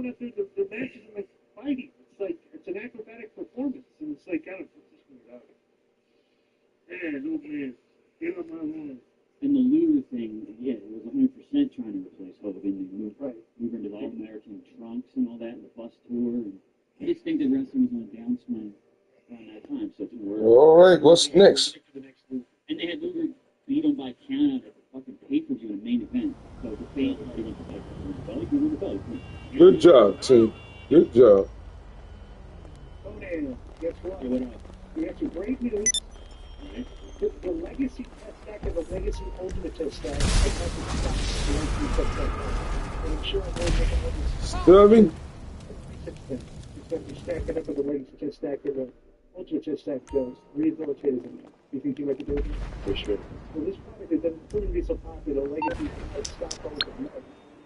out there their matches and like fighting. It's like it's an acrobatic performance, and it's like, God, put this one out. Man, oh man, get on my line. And the Luger thing, yeah, it was 100% trying to replace Hogan. They moved into the All-American trunks and all that, and the bus tour. And I just think that wrestling was on a downswing around that time. So it's All right, what's next? And they had Luger beat him by count at the fucking pay-per-view in the main event. So the fans already went to the belt. Good job, team. Good job. Oh, damn. Guess what? We have some great news. Right. The legacy test stack and the legacy ultimate test stack. And I'm sure I'm going to make a Stubby? You're stacking up with the legacy test stack and the ultimate test stack goes. Rehabilitated them. You think you might be doing it? For sure. Well, this product is proving to be so popular, legacy has stock all the time.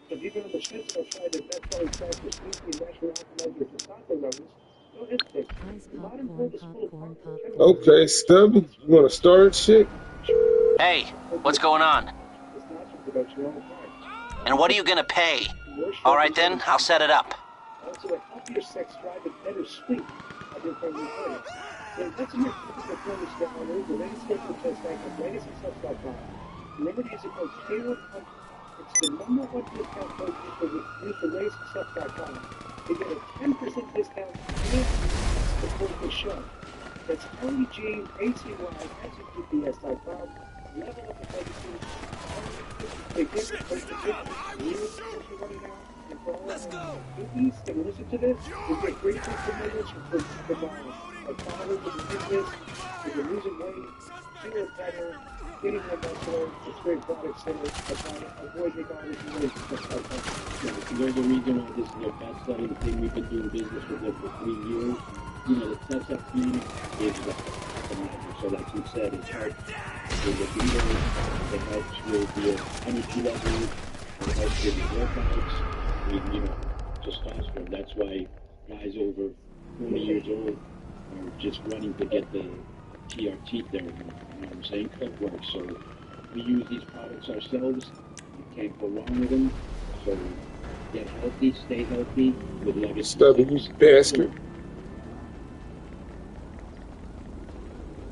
So if you've been on the fence about trying the best selling stack for sneaky and naturally optimize your taco levels, don't hesitate. The modern world is full of Okay, Stubby, you want to start shit? Hey, what's going on? And what are you gonna pay? All right then, I'll set it up. Also, a healthier sex drive and better sleep of your family partner. So what's in your physical fitness download the latest schedule test stack at legacystuff.com. Remember to use the code K100. It's the #1 discount code use for legacystuff.com to get a 10% discount and support the show. That's LEGACY@SCPS.com. Level up the legacy. They give it Let's go. Movies and listen to this. We get great testimonials from followers of the business, if they're losing weight, feeling better, getting more muscle, it's great products that are avoiding all this weight and stuff like that. Yeah, because there's a reason why this is their best-selling thing. We've been doing business with them for 3 years. You know, the Tesafine is the magic. So like you said, it helps with the libido, it helps with your energy levels, it helps with your workouts, with, you know, testosterone. That's why guys over 40 years old are just wanting to get the TRT therapy. You know what I'm saying? It works. So we use these products ourselves. You can't go wrong with them. So get healthy, stay healthy with legacy. Stubborn, you bastard.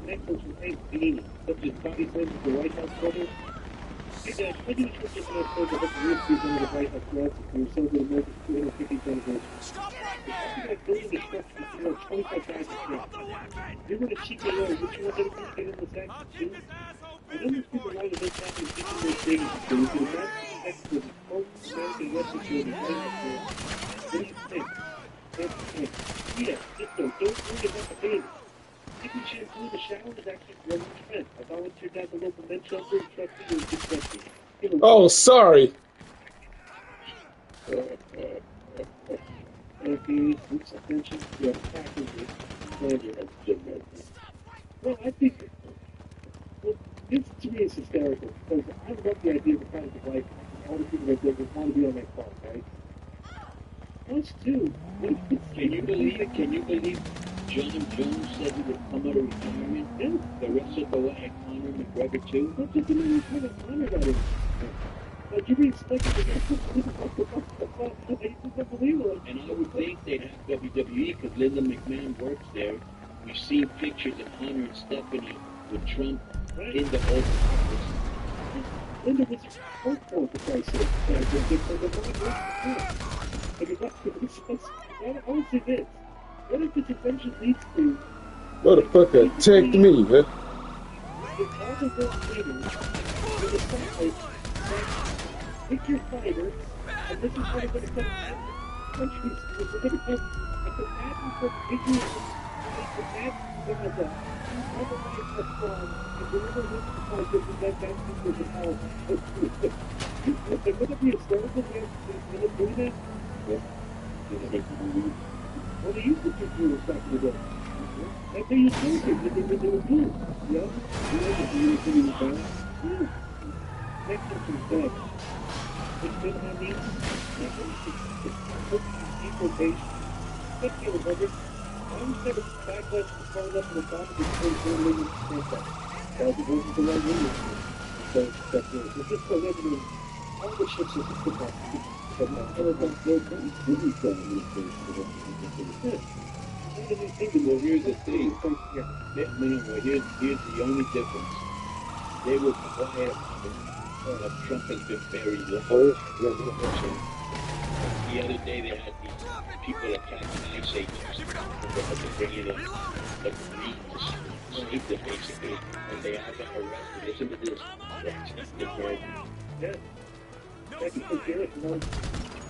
Next one's from Hank Beanie. Such as Bobby says with the White House brothers. Hey guys, when do you think this episode of the real season of the White House brothers for your celebrating America's 250th anniversary? It's something like building a structure to more 25,000 strong. If you were to TKO, would you want everything to get in this action too? I know there's been a lot of events happening in those stadiums, so we can imagine the effect of the most American wrestling show in the White House brothers. What do you think? Yeah, just don't worry about the baby. Taking shampoo in the shower is actually one of the trends. I volunteered at the local men's shelter and trust me, it was disgusting. Oh, sorry. Okay, suspension, yeah, packages, and well, I think, well, this to me is hysterical, because I love the idea of the kind of life, all the people that would want to be on that call, right? Us too. Can you believe it? Can you believe John Jones said he would come out of retirement? Yeah. The rest of the way, Conor McGregor too. Not just any kind of honor that is. Like you're being stuck in the it's unbelievable. And I would think they'd have WWE because Linda McMahon works there. We've seen pictures of Hunter and Stephanie with Trump in the Oval Office. Linda was hopeful for Christ's sake. I would say this. What if this eventually leads to Motherfucker, attacked me, huh? if all the world leaders will decide pick your fighter, and this is what it's going to come countries. It's going to come at the patent for figuring the patent for the otherwise that's strong, and whoever wins the fight doesn't get that people the power. And would it be hysterical if they do that? Yeah. Well, they used to do viewers back in the day. That's how you told them that they were good. Yeah? You know that you were doing it bad? Yeah. Next one from Doug. It's been on these. It's deportation. Let's get it, brother. I always said it's backlash to call up in the bottom of the 44 million contact. That was the right million. So, it's just so limited. All the shit is a football. But now, I don't know if really done in this case. Well, here's the thing. Well, here's the only difference. They were quiet. Trump has been very low. The other day they had these people attacking ICE agents. They had to bring in a Greek to save them, basically. And they have them arrested. Listen to this. Yeah. Second for Garrett,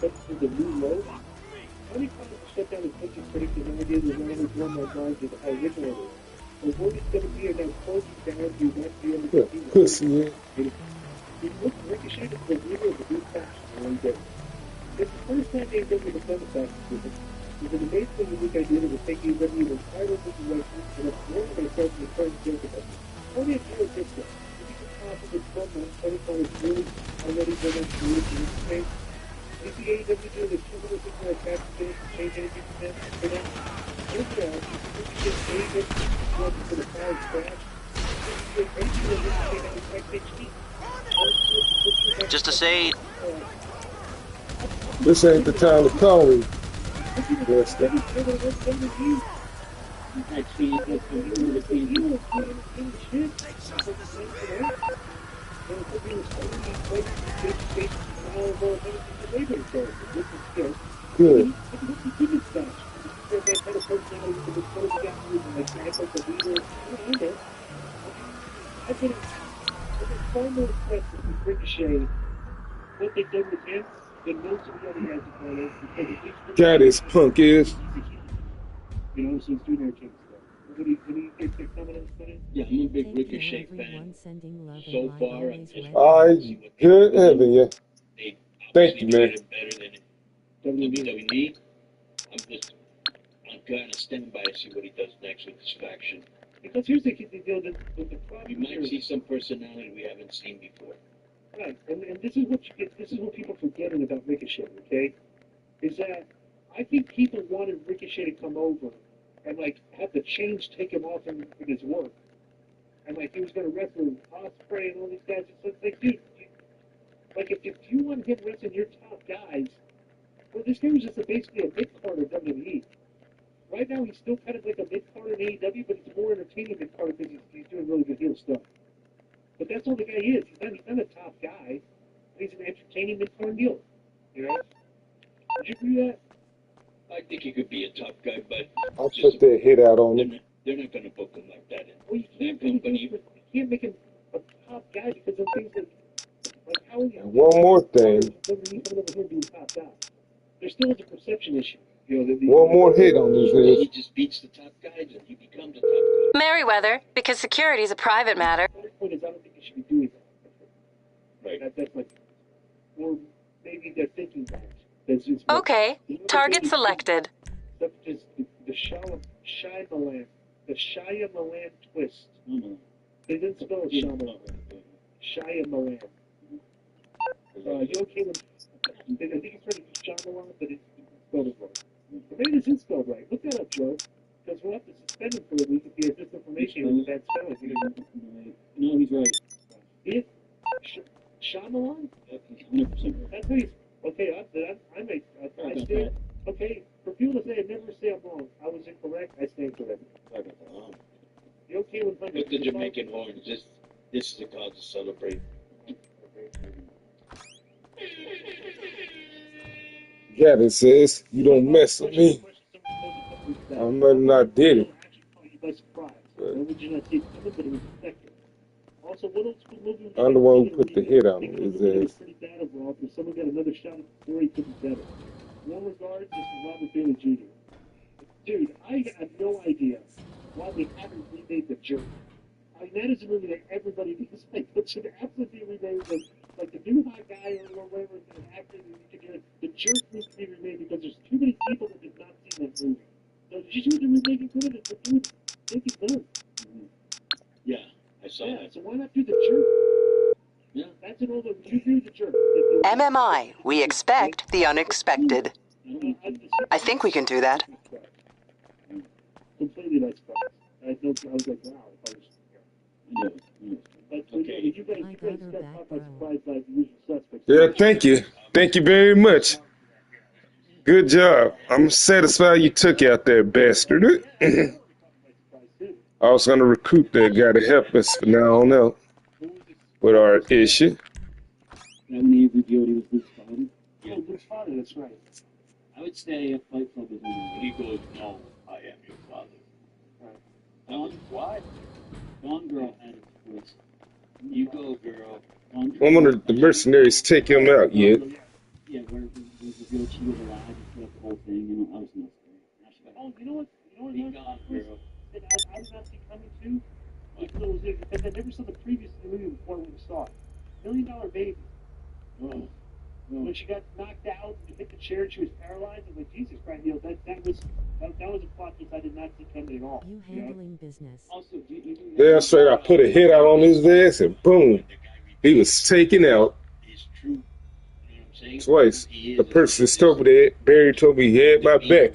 that's the new low. How many times to shut down the country predicted the idea that only one more guards is originated? The word is going to be now closing down you not be able to compete. Pussy, yeah. You look Ricochet is the leader of the new faction one day. It's the first time they've done with the fun faction. It's an amazingly unique idea that would take you into an entire situation and absorb themselves in the current Jezebel. Only a few this way. Possible 12 months, 25 is really already been in the space. If the AEW do the similar thing like that, change anything for them? For them? Overall, if you get David, going for the power crash, Just to say, This ain't the time to call me. Yes, good. Ricochet, what they did with him, than most of the other guys that because God, this punk is. you know, since doing their things. When he gets their coming in, Yeah, I'm a big Thank Ricochet you, fan. everyone, sending love So and light far, I'm always just read. I see what good heaven, yeah. they Thank you, obviously man. made it better than WWE. I'm kind of standing by to see what he does next with this faction. because here's the deal with the problem. We might see some personality we haven't seen before. Right, and this is what you get. This is what people forgetting about Ricochet. Okay, is that I think people wanted Ricochet to come over and like have the chains take him off in his work, and like he was going to wrestle Ospreay and all these guys. So it's like, dude, like if you want him wrestling your top guys, well, this guy was just basically a mid card of WWE. Right now, he's still kind of like a mid card in AEW, but it's more entertaining mid card because he's doing really good heel stuff. But that's all the guy is. He's not a top guy. He's an entertaining mid card heel. You know? Would you agree with that? I think he could be a tough guy, but I'll put that hit out on him. they're not going to book him like that. Well, you can't make him a top guy because of things like how he. One more thing. WWE coming over here being top guy. There still is a perception issue. You know, One more hit on this He is. just beats the top guys and he becomes a top guy. Merriweather, because security is a private matter. The point is, I don't think you should be doing that. Right. That's like, or maybe they're thinking that. That's just Okay, target selected. That's just the Shyamalan twist. They didn't spell it Shyamalan. Shyamalan. You okay with? I think it's pretty Shyamalan, but it's spelled it wrong. But maybe this is spelled right. Look that up, Joe. Because we'll have to suspend him for a week if he has misinformation with that spelling. No, he's right. Shyamalan? 100% That's how he's. Okay, I stand. Okay, for people to say I never say I'm wrong, I was incorrect. I stand correct. You okay with my? With the Jamaican horns, this is a cause to celebrate. Gavin says, you don't mess with me. I might not did it. By surprise. Why would you not see it coming? But it was effective. Also, what old school movie? I'm the one who put the hit on his ass. Pretty bad overall. If someone got another shot before he could be better. One regards, this is Robert Bailey Jr. Dude, I have no idea why they haven't remade The Jerk. I mean, that is a movie that everybody needs. Like, it should absolutely be remade. Like the new hot guy or whatever, the actor, The Jerk needs to be remade because there's too many people that did not see that movie. So, did you see what they're remaking for it? Dude, make it good. Yeah, I saw that. So why not do The Jerk? Yeah. That's an old one. You do The Jerk. MMI, we expect the unexpected. I think we can do that. Completely by surprise. I was like, wow. If I was, but Okay. you guys got caught by surprise by the usual suspects. Yeah, thank you. Thank you very much. Good job. I'm satisfied you took out that bastard. I was going to recruit that guy to help us from now on out with our issue. That may revealed he was Luke's father. Yeah, Luke's father, that's right. I would say a Fight Club is on. He goes, no, I am your father. What? Gone Girl had a twist. You go, girl. Gone One Girl, of the mercenaries take him out yet. yeah, where it was revealed she was alive and put up the whole thing, and I was not scared. Oh, you know what? Be gone, girl. That I did not see coming too? Because I never saw the previous movie before we saw it. $1 Million Baby. Oh. When she got knocked out, she hit the chair, and she was paralyzed. I'm like, Jesus Christ, you know, that was a plot twist I did not see coming at all. You handling business. Also, Damn straight, I put a hit out on his ass and boom, he was taken out It's true. You know what I'm saying? twice. He is The person told me that. Barry told me he had my back.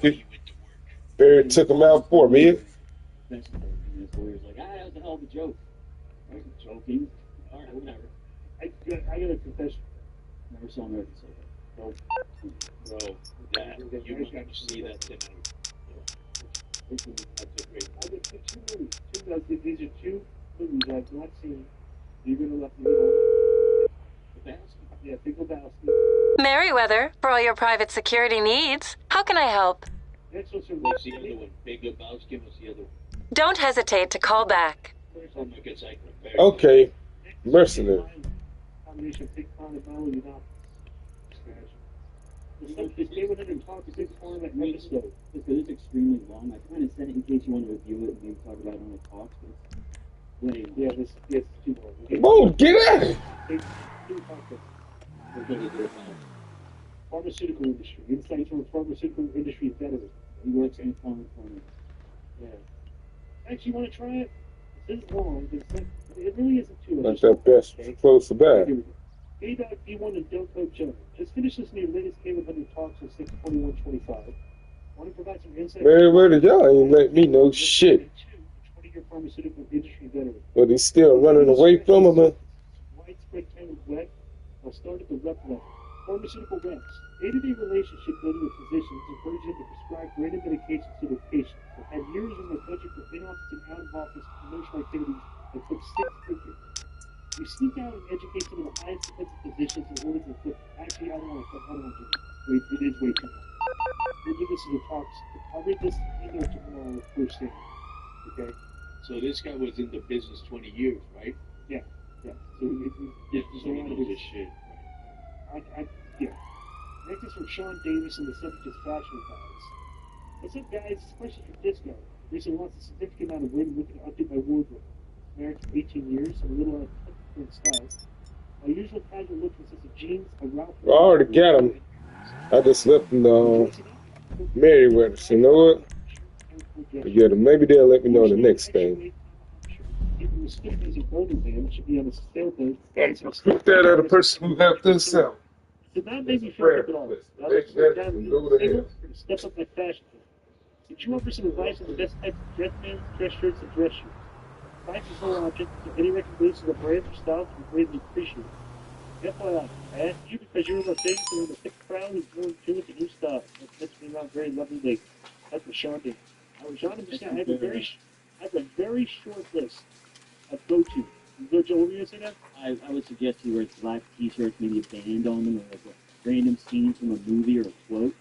Barry took him out for me. best part, and his lawyer's like, that was a hell of a joke. I was joking. All right, whatever. I got a confession. Never saw American Psycho. No. Bro, that, you want to see that tonight. That's a great I got two movies. These are two movies I've not seen. You're going to let me know. Yeah, Big Lebowski. Merriweather, for all your private security needs. How can I help? Next one's from What's the other one? Big Lebowski, what's the other one? Don't hesitate to call back. Oh my God, Psycho. Okay, mercenary. Combination of Big Pond and Molly without this game within talk to Big Pond that episode. Because it's extremely long. I kind of said it in case you want to review it and maybe talk talks, but it's way. Yeah, this it's too long. Come on, get out! Pharmaceutical industry. Insights from a pharmaceutical industry veteran. He works in Common Finance. Yeah. Actually, you want to try it? This is long, but it's not, it really isn't too much. Not that best close to bad. A-Dog D1 and Delco Joe. Just finished listening to your latest K100 talks on 6/21/25. Want to provide some insight? Where y'all ain't let me know shit. 20-year pharmaceutical industry veteran. But he's still running away from him, man. Widespread kind of wet. I'll start at the rep level. Pharmaceutical reps. Day-to-day relationship building with physicians encourage them to prescribe random medications to their patients. I've had years in my budget for in-office and out-of-office promotional activities that took 6 figures. We sneak out and educate some of the highest defensive physicians in order to flip. Actually, I don't want to do this. It is way too long. We'll do this as a talk. I'll read this email tomorrow first thing. Okay? So this guy was in the business 20 years, right? Yeah. So This is a lot of this shit. Yeah. Next is from Sean Davis, and the subject is fashion advice. What's up, guys? This question for Disco. Recently lost a significant amount of weight and looking to update my wardrobe. Married for 18 years, I'm a little out of different styles. My usual casual look consists of jeans, a Ralph. I already got him. I just left him Merriweather. So you know what? Forget him. Maybe they'll let me know the next thing. Put that at a person who have this sell. Did not make me feel good at all. Step up my fashion. Did you offer some advice on the best types of dress pants, dress shirts, and dress shoes? Price is no object, so any recommendations of brands or styles would be greatly appreciated. FYI, I asked you because you're in the thing, so in the thick crowd who's going to with the new stuff. That's been a very lovely day. That's what Sean did. Sean, I have a very short list of go-to. You go, Joe, what were you going to say that? I would suggest you wear black t-shirts, maybe a band on them, or like a random scene from a movie or a quote,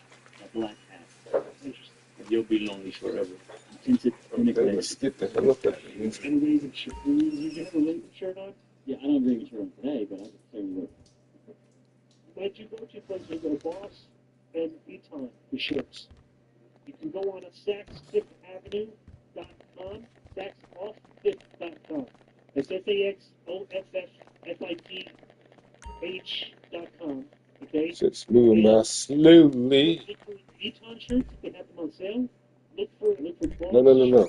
a black hat. That's interesting. And you'll be lonely forever. Tinted Let's get the hell up there. Any Raven shirt? You have a Raven shirt on? Yeah, I don't have a Raven shirt on today, but I can tell you what. Might you go to places go Boss and Eton for shirts? You can go on a SaxFifthAvenue.com, SaxOffFifth.com. That's SaxOffFITH.com. Okay? Just moving my slowly. Look for Eton shirts if they have them on sale. Look for Boss. No.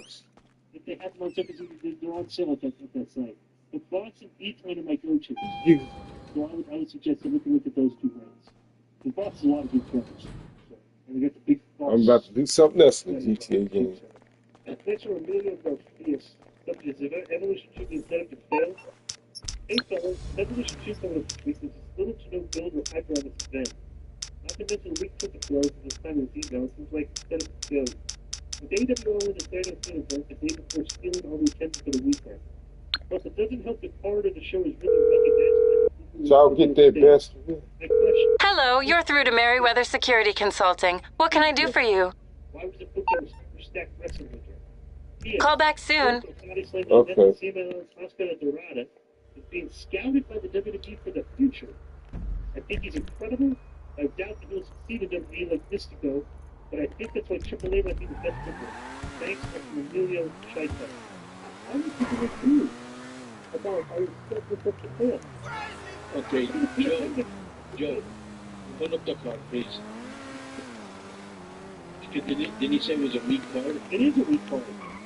If they have them on sale, because they're on sale at that site. But Boss and Eton are my go-to. So I would suggest that we can look at those two brands. The Boss is a lot of good covers. So, and we got the big Boss. I'm about to do something else in the GTA game. Thanks for Emilio Garcias. Subject is Evolution 2 being set up to fail. Hey fellas, Evolution 2 coming up this week. There's little to no build or hype around this event. Not to mention weak ticket growth at this time of the season. It seems like it's set up to fail. With AWO in the Saturday event the day before stealing all the attention for the weekend. Plus, it doesn't help that part of the show is really recognized. Y'all get their best. Hello, you're through to Merriweather Security Consulting. What can I do for you? Why was it put there for stacked wrestling with her? Call back soon. Okay. Dorada is being scouted by the WWE for the future. I think he's incredible. I doubt that he'll succeed in WWE like Mystico, but I think that's why Triple A might be the best for him. Thanks from Emilio Chaita. How many people were through? About I was stuck with the fail. Okay, Joe, pull up the card, please. Didn't he say it was a weak card? It is a weak card.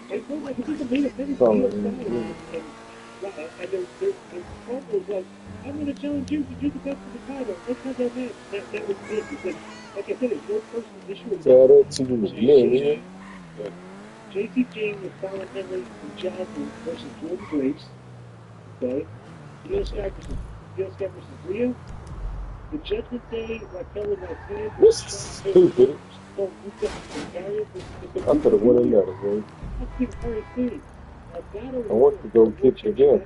I feel like if he's a main event, and the problem was like, I'm going to challenge you to do the best of the title. Let's have that match. That was good because, like I said, it's your personal issue. Shout out to you, JT King with Fallon Henry and Jasmine versus Jordan Grace. Okay. Io Sky versus Rio. The Judgment Day, Raquel and Martin. What's stupid? I could have won another game. I want to go get the game.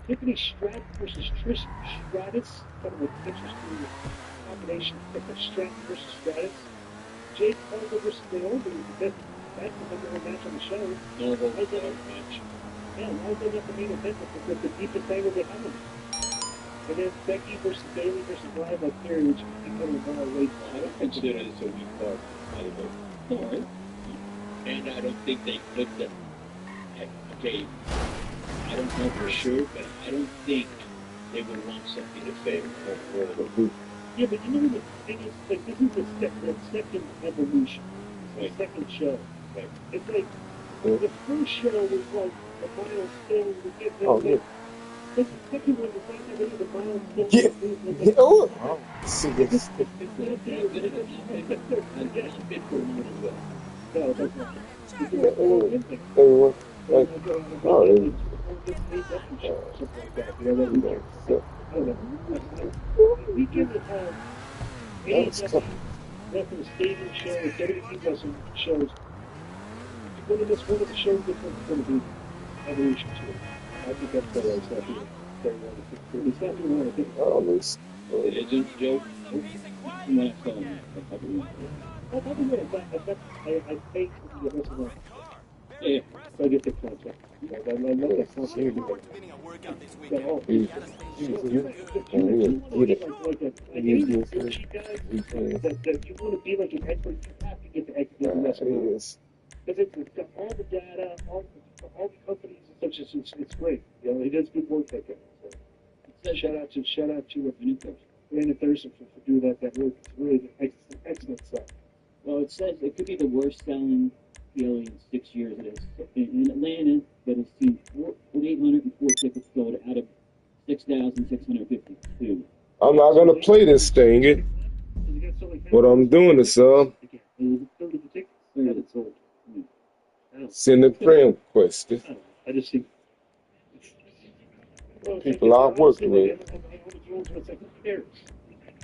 Tiffany Stratton versus Trish Stratus. Kind of an interesting combination. Tiffany Stratton versus Stratus. Jake Parker versus Naomi. That's the number one match on the show. No hold match. Yeah, why is that not the main event? That's the deepest angle they have. And then Becky versus Bailey versus Ryan Theory, which is becoming a lot late. I don't consider this a weak card, by the way. And I don't think they looked at okay, I don't know for sure, but I don't think they would want something to fail. Yeah, but you know what the thing is? Like, this is the second evolution. It's the second show. Right. It's like, the first show was like a milestone. We get Oh, them, yeah. but the second one was not really the milestone. Yeah. Oh, see this. Instead of being I've been for more as well. no, that's not. It's a Everyone, like, oh, they, something like that. You know, that I don't know. Weekend that has AEW wrestling stadium shows, WWE wrestling shows. One of the shows that's going to be Evolution 2. I think that's better. It's not being very well. It's not being well. oh, this. It isn't, Joe? From what I saw, I believe. I paid for the wrestling. Yeah. So I get the contract. I love that contract. That you want to be like an expert, you have to get the expert in wrestling. Because it's got all the data, all the companies and such. It's great. You know, he does good work like that. So shout out to Brandon Thurston for doing that work. It's really excellent stuff. Well, it says it could be the worst selling PLE in 6 years. It is in Atlanta, but it's seen 4,804 tickets sold out of 6,652. I'm not gonna play this thing. What I'm doing is send a friend request. I just think People I'm working with.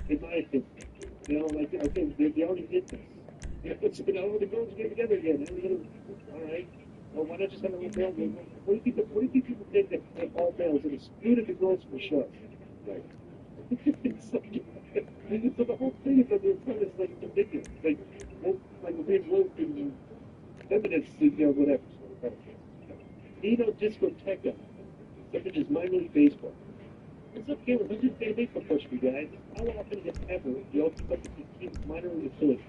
In my opinion, you know, like I think they already did this. You know, the girls get together again. All right. Well, why not just have a little male game? What do you think people think that all males and excluded the girls from the show? Right. So the whole thing is that they're kind of like ridiculous. Like we're being woke and feminists, you know, whatever. Nino Discoteca. Second is minor league baseball. It's okay with 100-day baseball coach for you guys. How often, if ever, do you all keep up with the team's minor league affiliates?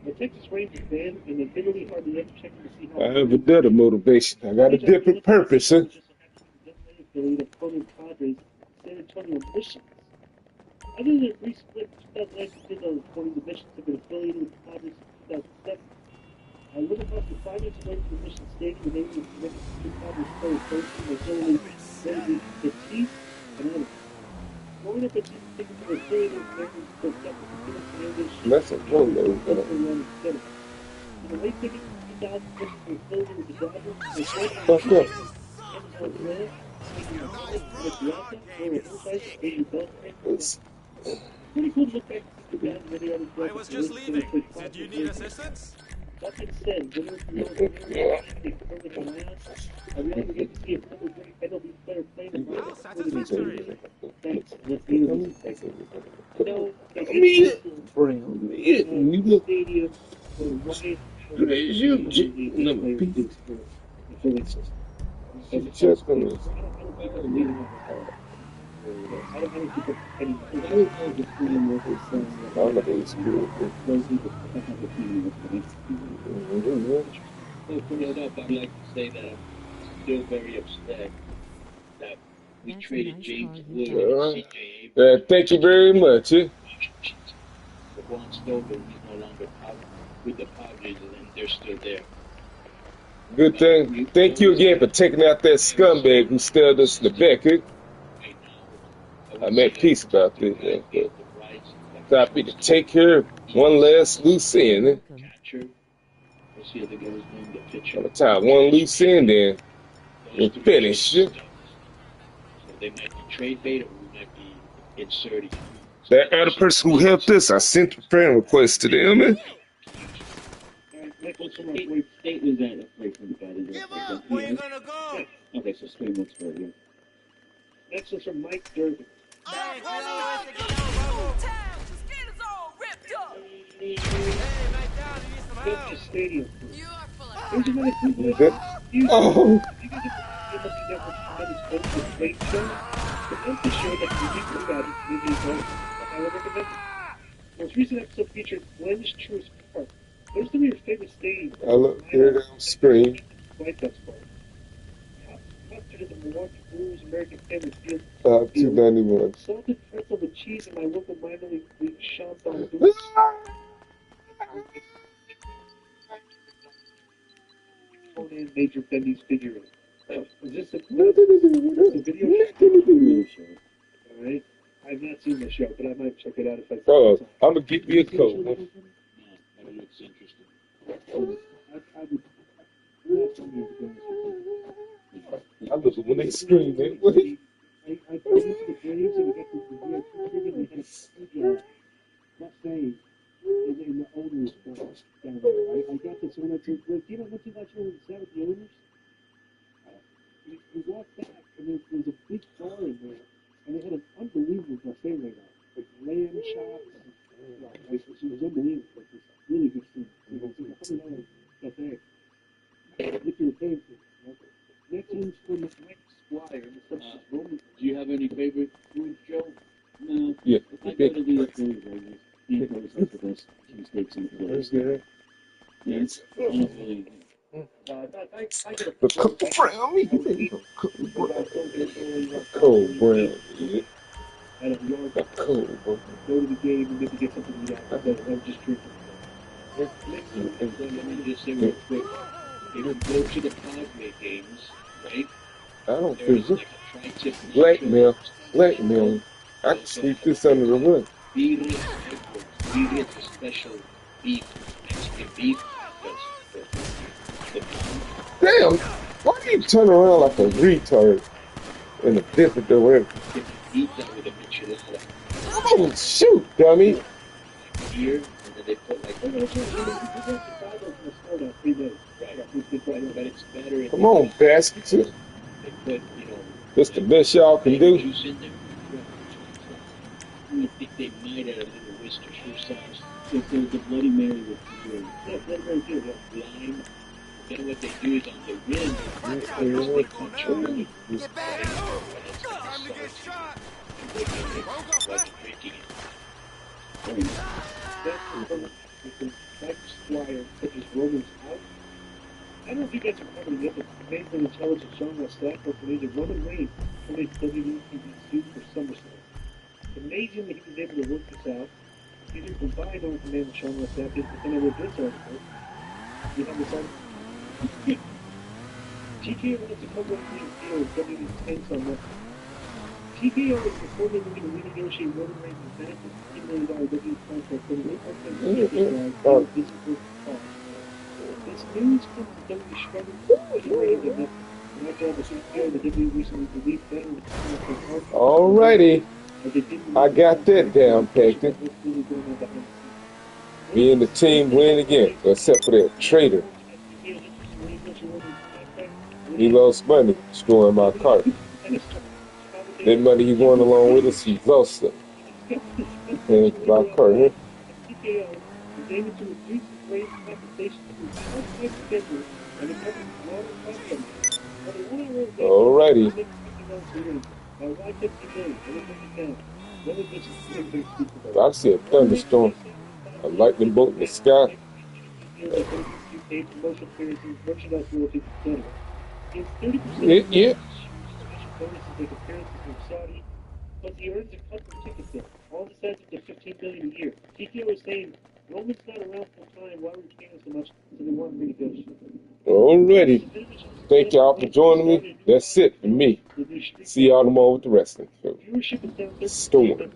The Texas Rangers band and the Italy hardly ever check to see how. I have a better motivation. I got a different purpose, huh? Affiliate of Tony Padres, San Antonio Missions. Other than a brief split in 2019, according to Missions have been affiliated with the Padres in 2007. A little past the 5 minutes away from the Mission Stadium, the name of the committed to Padres players posting was only Batiste and others. Growing up at season tickets to the affiliated with members for separate commitments in That's a one though. in the late 50s, 2000, Missions were affiliated with the Dodgers, the Fuck up. It's pretty cool to look back to the band many other I was just leaving. Did you need assistance? That being said, I really get to see a couple of great MLB player playing in Well, satisfactory. Thanks. Let's do this. No, brown. You look stadium good as you. Just gonna. I don't know if any. I'm not gonna screw To put it up, I'd like to say that I'm still very upset that we traded James Wood and CJ Abrams. Thank you very much. The Juan Stover is no longer with the Padres, and they're still there. Good thing. Thank you again for taking out that scumbag who stabbed us in the back. I'm at peace about this. Stop me to take care of one last loose end. Catcher. What's the other guy's name? The pitcher. By the time one loose end, then we'll finish. So they might be trade bait, or we might be inserting. That other person who helped us, I sent a friend request to them. What state was that place from the guy? Give up! Where you gonna go? Okay, so Spain looks for you. Next is from Mike Durkin. Hey, Town, the skin is all ripped up. Mike Down, you need some Go help. to stadium. You are full of Here's another cool Good. Oh, You guys have that was the great show. The Memphis show that uniquely got its movie vote. I would recommend it. Most recent episode featured Glenn's Truist Park. What is some of your favorite stadiums? I look here down screen. White Sox Park. at the Milwaukee Brewers American Family Field. 291. Salted pretzel with cheese in my local minor league Shandong booth. Conan Major Bendy's figurine. Is this a video show? Alright. I've not seen the show, but I might check it out if I see Oh, it. I'm gonna give you a code. No, but it looks interesting. I would not tell me to I love it when they scream, man. What? I put into the Braves and we got this real cricket. They had a huge buffet in the owners down there. I got this one. Once you watch over the set with the owners, you walk back and there's a big bar in there, and they had an unbelievable buffet laid out, like lamb chops. It was unbelievable. Like this really good food. It was a $100 buffet. If you're paying for it. Next one's from the Mike Squire. And the substance Roman. Do you have any favorite food, Joe? No. Yeah. I go to the Philly burgers. He always has the best cheesesteaks in the place. Yes. Honestly. The cooked brown meat. Cold brown meat. Out of yard. The cold brown. Go to the game and maybe get something to eat out. I'm just drinking. Let me just say real quick. If you go to the Padre games, right? I don't There's feel like a tri-tip. blackmail. I can sweep this under the rug. Birria Birria special beef, Mexican beef. Damn! Why do you turn around like a retard in a different direction? If you eat that with a enchilada. Oh, shoot, dummy! Here, and then they put like. But it's better. Come on, baskets. They put, That's the best y'all can do. Juice in there. I think they might add a little Worcestershire sauce. If there's a Bloody Mary with lime. Then what they do is on the rim, they put chili. Get back! Time to get shot! Like drinking it. Mike Squire pitches Roman's out. I don't know if you guys remember yet, but the amazing intelligent genre staff for Canadian Roman Reigns played WWE suit for SummerSlam. It's amazing that he was able to work this out. These are combined on Command and Sean West After, but then I read this article. You have this article? TKO wants to come up with a deal with WWE's Tense on Netflix. TKO is reportedly going to renegotiate Roman Reigns' massive $15 million WWE contract for the This news comes as WWE struggling to generate the net. Not to have a CEO, the WWE recently released veteran contract. Alrighty. I got that down, Pecton. Me and the team win again, except for that traitor. He lost money, destroying my cart. That money he won along with us, he lost it. And my cart, huh? Alrighty. I see a thunderstorm, a lightning bolt in the sky. Yeah. But he earns a cut from ticket sales. All this adds up to $15 billion a year. TKO is saying Roman's not around full time. Why would we pay him so much? So they want to renegotiate. Alrighty. Thank y'all for joining me. That's it for me. See y'all tomorrow with the wrestling. Storm.